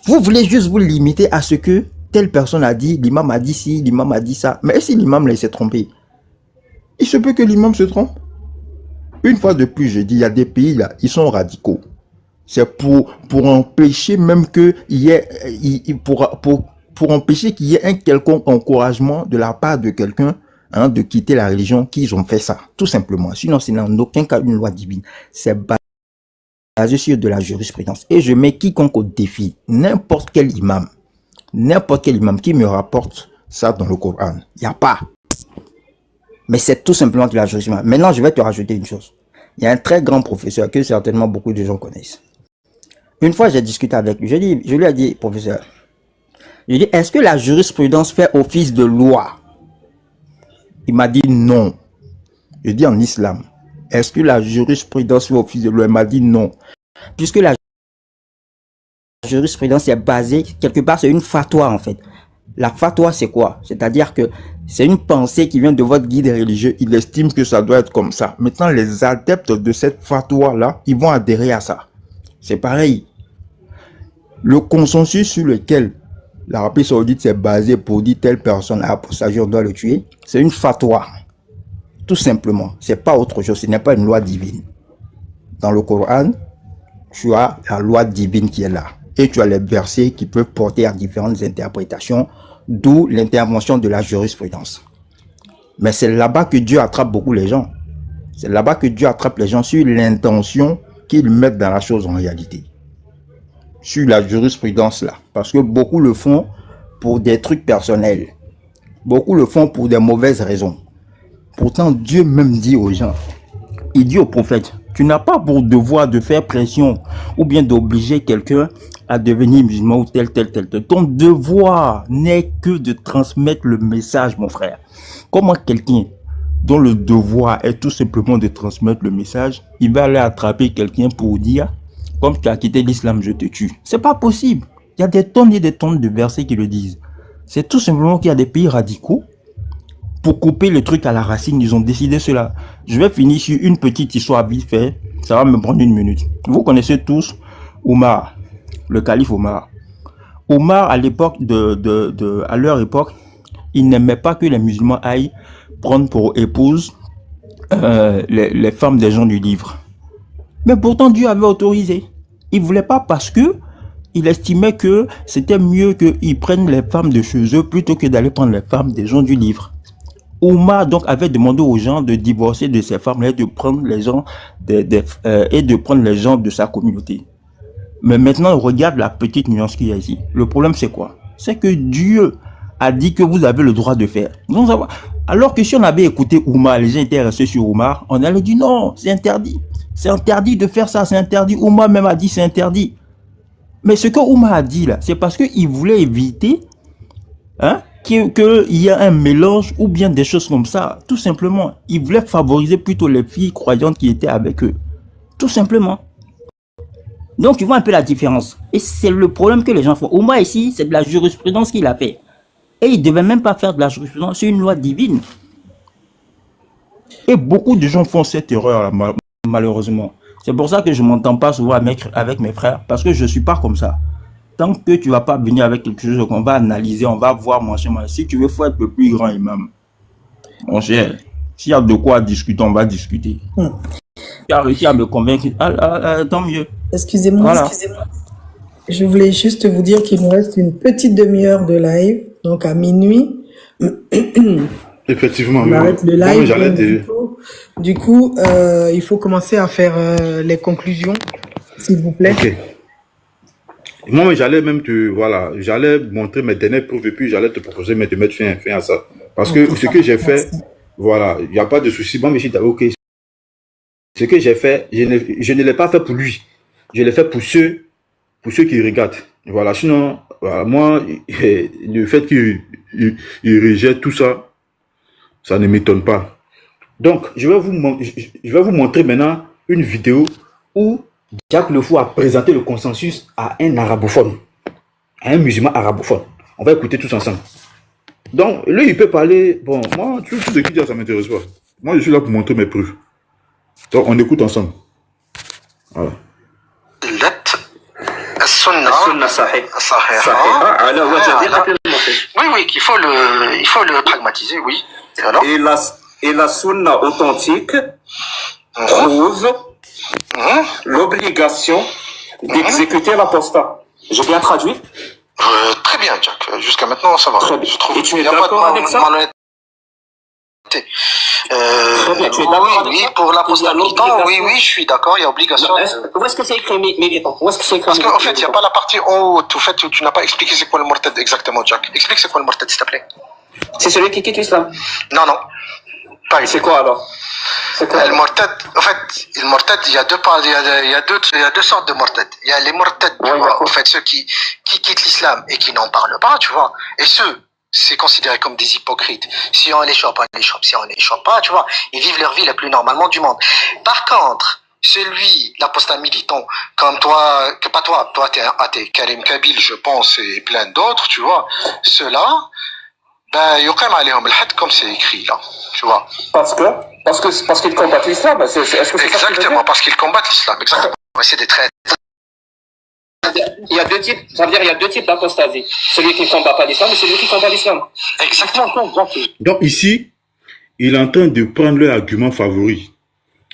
Vous voulez juste vous limiter à ce que telle personne a dit, l'imam a dit ci, l'imam a dit ça. Mais si l'imam là, il s'est trompé, il se peut que l'imam se trompe. Une fois de plus, je dis, il y a des pays là, ils sont radicaux. C'est pour empêcher même qu'il y ait, pour empêcher qu'il y ait un quelconque encouragement de la part de quelqu'un de quitter la religion qu'ils ont fait ça, tout simplement. Sinon, c'est en aucun cas une loi divine. C'est basé sur de la jurisprudence. Et je mets quiconque au défi, n'importe quel imam qui me rapporte ça dans le Coran. Il n'y a pas. Mais c'est tout simplement de la jurisprudence. Maintenant, je vais te rajouter une chose. Il y a un très grand professeur que certainement beaucoup de gens connaissent. Une fois, j'ai discuté avec lui. Je lui ai dit, professeur, je lui ai dit, est-ce que la jurisprudence fait office de loi? Il m'a dit non. Je dis en islam, est-ce que la jurisprudence fait office de loi? Il m'a dit non. Puisque la jurisprudence est basée quelque part sur une fatwa en fait. La fatwa c'est quoi? C'est-à-dire que c'est une pensée qui vient de votre guide religieux. Il estime que ça doit être comme ça. Maintenant, les adeptes de cette fatwa là, ils vont adhérer à ça. C'est pareil. Le consensus sur lequel l'Arabie Saoudite s'est basée pour dire telle personne a apostasie, on doit le tuer, c'est une fatwa. Tout simplement. C'est pas autre chose. Ce n'est pas une loi divine. Dans le Coran, tu as la loi divine qui est là. Et tu as les versets qui peuvent porter à différentes interprétations, d'où l'intervention de la jurisprudence. Mais c'est là-bas que Dieu attrape beaucoup les gens. C'est là-bas que Dieu attrape les gens sur l'intention qu'ils mettent dans la chose en réalité. Sur la jurisprudence là. Parce que beaucoup le font pour des trucs personnels. Beaucoup le font pour des mauvaises raisons. Pourtant, Dieu même dit aux gens, il dit au prophète, tu n'as pas pour devoir de faire pression ou bien d'obliger quelqu'un à devenir musulman ou tel. Ton devoir n'est que de transmettre le message, mon frère. Comment quelqu'un dont le devoir est tout simplement de transmettre le message, il va aller attraper quelqu'un pour dire, comme tu as quitté l'islam, je te tue. C'est pas possible. Il y a des tonnes et des tonnes de versets qui le disent. C'est tout simplement qu'il y a des pays radicaux. Pour couper le truc à la racine, ils ont décidé cela. Je vais finir sur une petite histoire vite fait. Ça va me prendre 1 minute. Vous connaissez tous Omar, le calife Omar. Omar, à l'époque à leur époque, il n'aimait pas que les musulmans aillent prendre pour épouse les femmes des gens du livre. Mais pourtant, Dieu avait autorisé. Il ne voulait pas parce que il estimait que c'était mieux qu'ils prennent les femmes de chez eux plutôt que d'aller prendre les femmes des gens du livre. Omar donc avait demandé aux gens de divorcer de ces femmes-là et de prendre les gens les gens de sa communauté. Mais maintenant, regarde la petite nuance qu'il y a ici. Le problème, c'est quoi? C'est que Dieu a dit que vous avez le droit de faire. Alors que si on avait écouté Omar, les gens étaient restés sur Omar, on allait dire non, c'est interdit. C'est interdit de faire ça, c'est interdit. Omar même a dit c'est interdit. Mais ce que Omar a dit là, c'est parce qu'il voulait éviter qu'il y ait un mélange ou bien des choses comme ça. Tout simplement, il voulait favoriser plutôt les filles croyantes qui étaient avec eux. Tout simplement. Donc, tu vois un peu la différence. Et c'est le problème que les gens font. Omar ici, c'est de la jurisprudence qu'il a fait. Et il ne devait même pas faire de la jurisprudence, c'est une loi divine. Et beaucoup de gens font cette erreur, malheureusement. C'est pour ça que je ne m'entends pas souvent avec mes frères, parce que je ne suis pas comme ça. Tant que tu ne vas pas venir avec quelque chose qu'on va analyser, on va voir mon chemin. Si tu veux, il faut être le plus grand imam. Mon cher, S'il y a de quoi discuter, on va discuter. Tu as réussi à me convaincre. Tant mieux. Excusez-moi, Voilà. excusez-moi. Je voulais juste vous dire qu'il nous reste une petite demi-heure de live, donc à minuit. Effectivement, On oui. arrête le Non, mais live. j'allais donc, te... du coup, il faut commencer à faire les conclusions, s'il vous plaît. Ok. Moi, mais j'allais même te... Voilà, j'allais montrer mes dernières preuves et puis j'allais te proposer de mettre fin à ça. Parce que ce que j'ai fait, voilà, il n'y a pas de souci. Bon, mais si tu as OK. Ce que j'ai fait, je ne l'ai pas fait pour lui. Je l'ai fait pour ceux qui regardent. Voilà, sinon, voilà, moi, le fait qu'il rejette tout ça, ça ne m'étonne pas. Donc, je vais vous montrer maintenant une vidéo où Jacques Le Fou a présenté le consensus à un arabophone, à un musulman arabophone. On va écouter tous ensemble. Donc, lui, il peut parler. Bon, moi, tout ce qu'il dit, ça ne m'intéresse pas. Moi, je suis là pour montrer mes preuves. Donc, on écoute ensemble. Voilà. السنة صحيحة على وجه oui, oui, qu'il faut le pragmatiser, oui. Alors Et la sunna authentique prouve l'obligation d'exécuter l'apostat. J'ai bien traduit? Très bien, Jack. Jusqu'à maintenant, ça va. Très bien. Je trouve Et tu es qu'il n'y a pas d'accord avec ça? Très bien, tu es d'accord avec oui, ça? pour l'apostat militant, oui, je suis d'accord, il y a obligation. Où est-ce que c'est écrit militant? Où est-ce que c'est écrit? Parce qu'en fait, il n'y a pas la partie en haut. En fait, tu n'as pas expliqué c'est quoi le morted exactement, Jack. Explique c'est quoi le morted, s'il te plaît. C'est celui qui quitte l'islam? Non, non. C'est quoi alors? Le morted, en fait, le morted, il y a deux sortes de morted. Il y a les morted, tu vois, en fait, ceux qui quittent l'islam et qui n'en parlent pas, tu vois. Et ceux, c'est considéré comme des hypocrites. Si on les chope, on les chope. Si on les chope pas, tu vois, ils vivent leur vie la plus normalement du monde. Par contre, celui, l'apostat militant, comme toi, que pas toi, t'es un athée, Karim Kabil, je pense, et plein d'autres, tu vois, ceux-là, ben, yuqam alayhum al-had, comme c'est écrit là, tu vois. Parce qu'ils combattent l'islam. Est-ce que c'est exactement, parce qu'ils combattent l'islam, exactement. C'est des traîtres. Il y a deux types, ça veut dire il y a deux types d'apostasie. Celui qui ne combat pas l'islam et celui qui combat l'islam. Exactement. Donc ici, il est en train de prendre leur argument favori.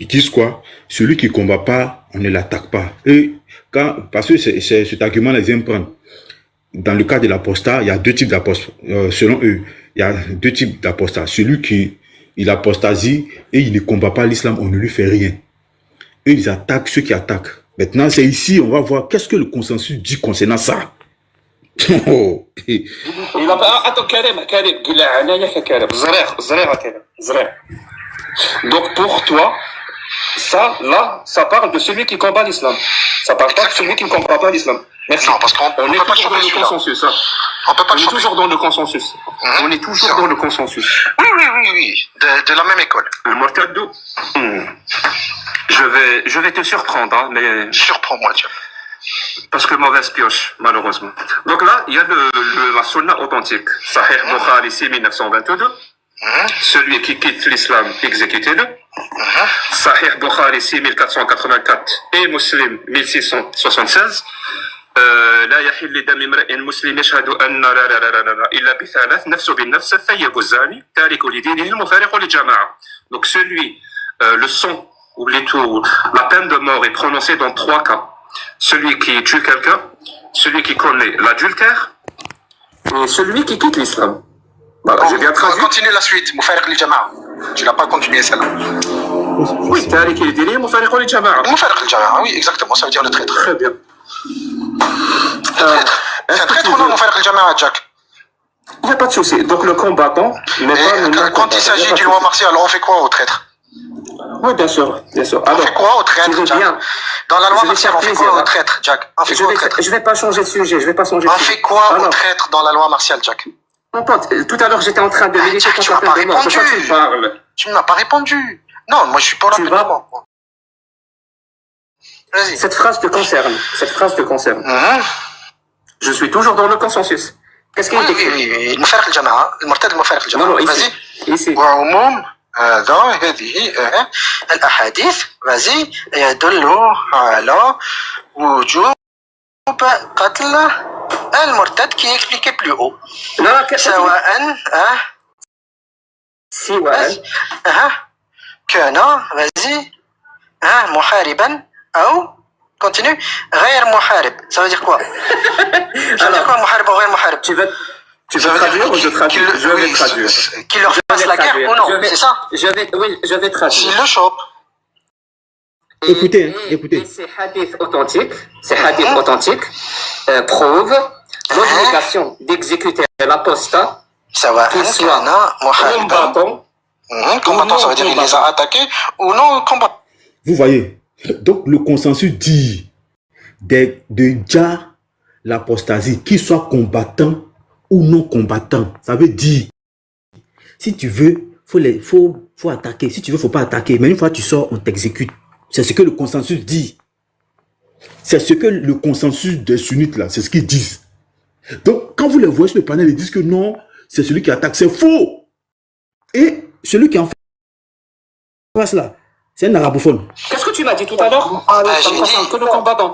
Ils disent quoi? Celui qui ne combat pas, on ne l'attaque pas. Et parce que c'est cet argument les aiment prendre. Dans le cas de l'apostat, il y a deux types d'apostats. Selon eux, il y a deux types d'apostats. Celui qui il apostasie et il ne combat pas l'islam, on ne lui fait rien. Et ils attaquent ceux qui attaquent. Maintenant, c'est ici, on va voir qu'est-ce que le consensus dit concernant ça. Oh. Attends, Karim, donc pour toi, ça, là, ça parle de celui qui combat l'islam. Ça parle pas de celui qui ne combat pas l'islam. Merci. Non, parce qu'on est toujours dans le consensus. On peut pas on est toujours dans le consensus. On est toujours dans le consensus. Oui. De la même école. Le Mortadou. Je vais te surprendre, hein, mais... Surprends-moi, tiens. Parce que mauvaise pioche, malheureusement. Donc là, il y a la sunna authentique. Sahih Bukhari 6922. Celui qui quitte l'islam, exécutez-le. Sahih Bukhari 6484 et Muslim 1676. لا يحل لدم امرئ مسلم يشهد ان لا لا لا لا لا الا بثلاث نفس بالنفس الثيب الزاني تارك لدينه المفارق للجماعه. Donc celui le sang ou la peine de mort est prononcée dans trois cas. Celui qui tue quelqu'un, celui qui commet l'adultère et celui qui quitte l'islam. Voilà, j'ai bien traduit. Continue la suite, Mufariq al-Jama'a. Tu l'as pas continué celle-là. Oui, Tariq al-Dini, Mufariq al-Jama'a. Mufariq al-Jama'a, oui, exactement, ça veut dire le traître. Très bien. C'est un traître ou non, Mufariq al-Jama'a, Jack? Il n'y a pas de souci. Donc le combattant n'est pas le non-combattant. Quand il s'agit d'une loi martiale, on fait quoi au traître? Oui, bien sûr, bien sûr. Alors, on fait quoi au traître, Jack? Dans la loi martiale, on fait quoi au traître, Jack? On fait quoi au traître? Je vais pas changer de sujet, On fait quoi au traître dans la loi martiale, Jack? Mon pote, tout à l'heure j'étais en train de militer contre la peine de mort. De quoi tu parles? Tu ne m'as pas répondu. Non, moi je suis pour la peine de mort. Vas-y. Cette phrase te concerne. Je suis toujours dans le consensus. Qu'est-ce qu'il est écrit? Oui, المفارق الجماعة، المرتد المفارق الجماعة. Vas-y. وعموم هذه الأحاديث vas-y يدل على وجوب قتل المرتد qui est expliqué plus haut. سواء vas-y. كان vas-y محاربا أو continue غير محارب. Ça veut dire quoi? Ça veut dire quoi محارب ou غير محارب? Tu veux traduire ou je traduis? Je vais traduire. Qu'il leur fasse la guerre ou non? C'est ça? Oui, je vais traduire. S'il le chope. Écoutez, écoutez. Ces hadiths authentiques prouvent l'obligation d'exécuter l'apostat, qu'il soit combattant. Combattant, ça veut dire qu'il les a attaqués ou non combattant. Vous voyez, donc le consensus dit de déjà l'apostasie, qu'il soit combattant ou non combattant. Ça veut dire, si tu veux, faut attaquer. Si tu veux, faut pas attaquer. Mais une fois que tu sors, on t'exécute. C'est ce que le consensus dit. C'est ce que le consensus des sunnites là, c'est ce qu'ils disent. Donc, quand vous les voyez sur le panel, ils disent que non, c'est celui qui attaque. C'est faux. Et celui qui en face là, c'est un arabophone. Qu'est-ce que tu m'as dit tout à l'heure? Ça me concerne que le combattant.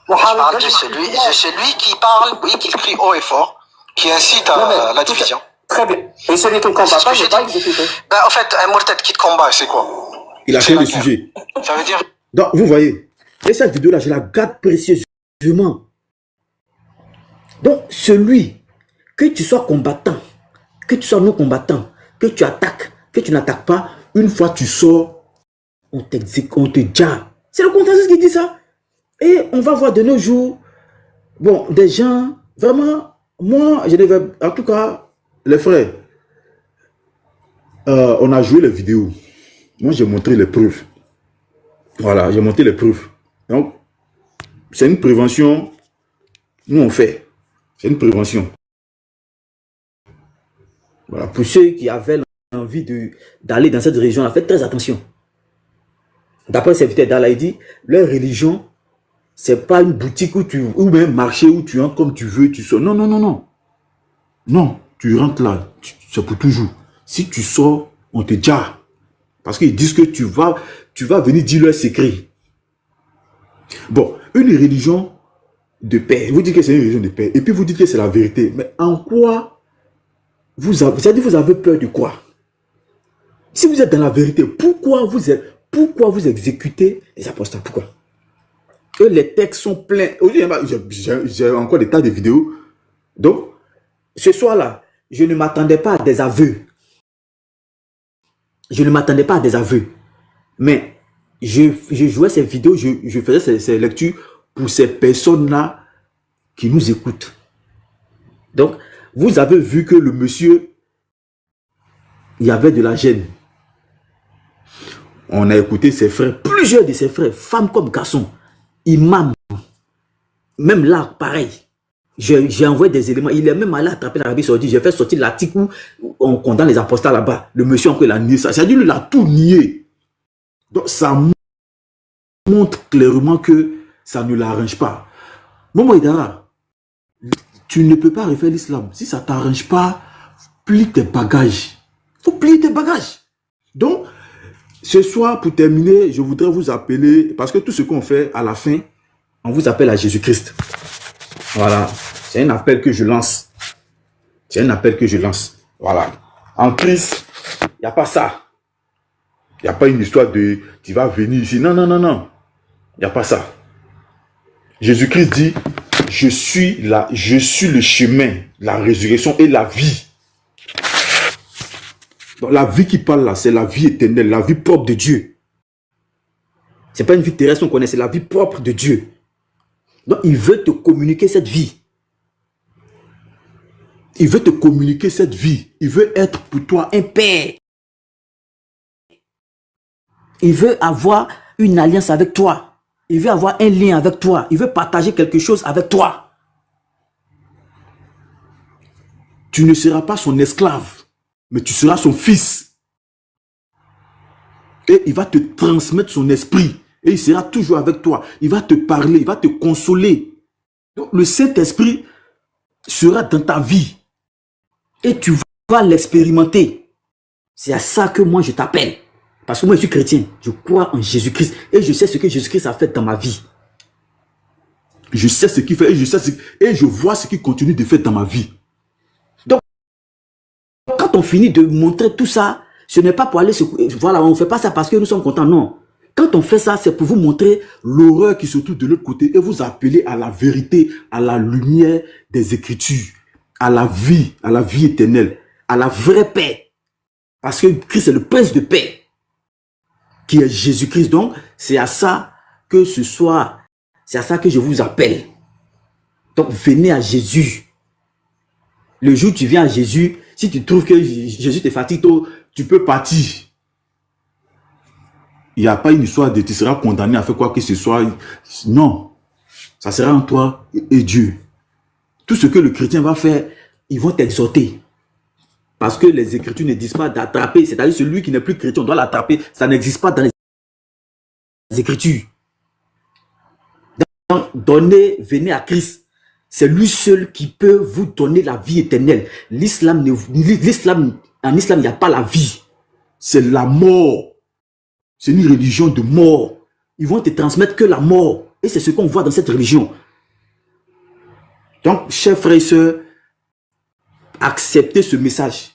Je parle de celui qui parle, oui, qui crie haut et fort, qui incite à la division. Très bien. Et celui qui ne combat pas, je n'ai pas exécuté. En fait, un murtad qui te combat, c'est quoi? Il a fait le sujet. Ça veut dire... Donc, vous voyez, et cette vidéo-là, je la garde précieusement. Donc, celui, que tu sois combattant, que tu sois non combattant, que tu attaques, que tu n'attaques pas, une fois tu sors, on t'exécute, on te jappe. C'est le consensus qui dit ça. Et on va voir de nos jours, bon, des gens, vraiment, moi, je ne vais, en tout cas, les frères, on a joué les vidéos. Moi, j'ai montré les preuves. Voilà, j'ai montré les preuves. Donc, c'est une prévention. Nous, on fait. C'est une prévention. Voilà, pour ceux qui avaient envie d'aller dans cette région, faites très attention. D'après ces vidéos d'Allah, il dit, leur religion, c'est pas une boutique ou même marché où tu entres comme tu veux, tu sors. Non, non, non, non. Non, tu rentres là, c'est pour toujours. Si tu sors, on te jappe. Parce qu'ils disent que tu vas venir dire leur secret. Bon, une religion de paix. Vous dites que c'est une religion de paix. Et puis vous dites que c'est la vérité. Mais en quoi vous avez peur de quoi? Si vous êtes dans la vérité, pourquoi vous exécutez les apostats? Pourquoi? Eux, les textes sont pleins. J'ai encore des tas de vidéos. Donc, ce soir-là, je ne m'attendais pas à des aveux. Je ne m'attendais pas à des aveux. Mais je jouais ces vidéos, je faisais ces lectures pour ces personnes-là qui nous écoutent. Donc, vous avez vu que le monsieur, il y avait de la gêne. On a écouté ses frères, plusieurs de ses frères, femmes comme garçons, imams. Même là, pareil. J'ai envoyé des éléments. Il est même allé attraper l'Arabie Saoudite. J'ai fait sortir l'article où on condamne les apostats là-bas. Le monsieur encore il a nié ça. C'est-à-dire qu'il a tout nié. Donc ça montre clairement que ça ne l'arrange pas. Momo Idara, tu ne peux pas refaire l'islam. Si ça ne t'arrange pas, plie tes bagages. Il faut plier tes bagages. Donc, ce soir, pour terminer, je voudrais vous appeler, parce que tout ce qu'on fait à la fin, on vous appelle à Jésus-Christ. Voilà, c'est un appel que je lance. C'est un appel que je lance. Voilà. En Christ, il n'y a pas ça. Il n'y a pas une histoire de tu vas venir ici. Non, non, non, non. Il n'y a pas ça. Jésus-Christ dit, je suis le chemin, la résurrection et la vie. Donc la vie qui parle là, c'est la vie éternelle, la vie propre de Dieu. Ce n'est pas une vie terrestre qu'on connaît, c'est la vie propre de Dieu. Donc, il veut te communiquer cette vie. Il veut te communiquer cette vie. Il veut être pour toi un père. Il veut avoir une alliance avec toi. Il veut avoir un lien avec toi. Il veut partager quelque chose avec toi. Tu ne seras pas son esclave, mais tu seras son fils. Et il va te transmettre son esprit. Et il sera toujours avec toi. Il va te parler, il va te consoler. Donc, le Saint-Esprit sera dans ta vie. Et tu vas l'expérimenter. C'est à ça que moi je t'appelle. Parce que moi je suis chrétien. Je crois en Jésus-Christ. Et je sais ce que Jésus-Christ a fait dans ma vie. Je sais ce qu'il fait et je vois ce qu'il continue de faire dans ma vie. Donc, quand on finit de montrer tout ça, Ce n'est pas pour aller se... Voilà, on ne fait pas ça parce que nous sommes contents, non. Quand on fait ça, c'est pour vous montrer l'horreur qui se trouve de l'autre côté et vous appeler à la vérité, à la lumière des Écritures, à la vie éternelle, à la vraie paix. Parce que Christ est le prince de paix, qui est Jésus-Christ. Donc, c'est à ça que ce soir, c'est à ça que je vous appelle. Donc, venez à Jésus. Le jour où tu viens à Jésus, si tu trouves que Jésus te fatigue, tu peux partir. Il n'y a pas une histoire de tu seras condamné à faire quoi que ce soit. Non. Ça sera en toi et Dieu. Tout ce que le chrétien va faire, ils vont t'exhorter. Parce que les Écritures ne disent pas d'attraper. C'est-à-dire celui qui n'est plus chrétien, on doit l'attraper. Ça n'existe pas dans les Écritures. Donc, venez à Christ. C'est lui seul qui peut vous donner la vie éternelle. En islam, il n'y a pas la vie. C'est la mort. C'est une religion de mort. Ils vont te transmettre que la mort. Et c'est ce qu'on voit dans cette religion. Donc, chers frères et sœurs, acceptez ce message.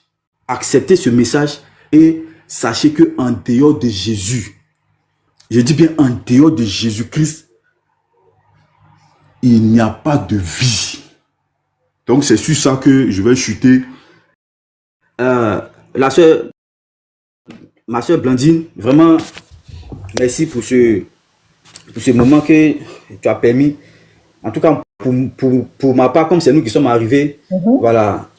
Acceptez ce message et sachez que en dehors de Jésus, je dis bien en dehors de Jésus-Christ, il n'y a pas de vie. Donc, c'est sur ça que je vais chuter. Ma soeur Blandine, vraiment, merci pour ce moment que tu as permis. En tout cas, pour ma part, comme c'est nous qui sommes arrivés, voilà.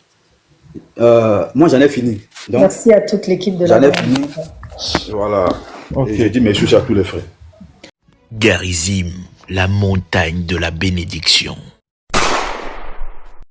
Moi, j'en ai fini. Donc, merci à toute l'équipe de la J'en ai fini. Voilà. Okay. Et je dis merci à tous les frères. Garizim, la montagne de la bénédiction.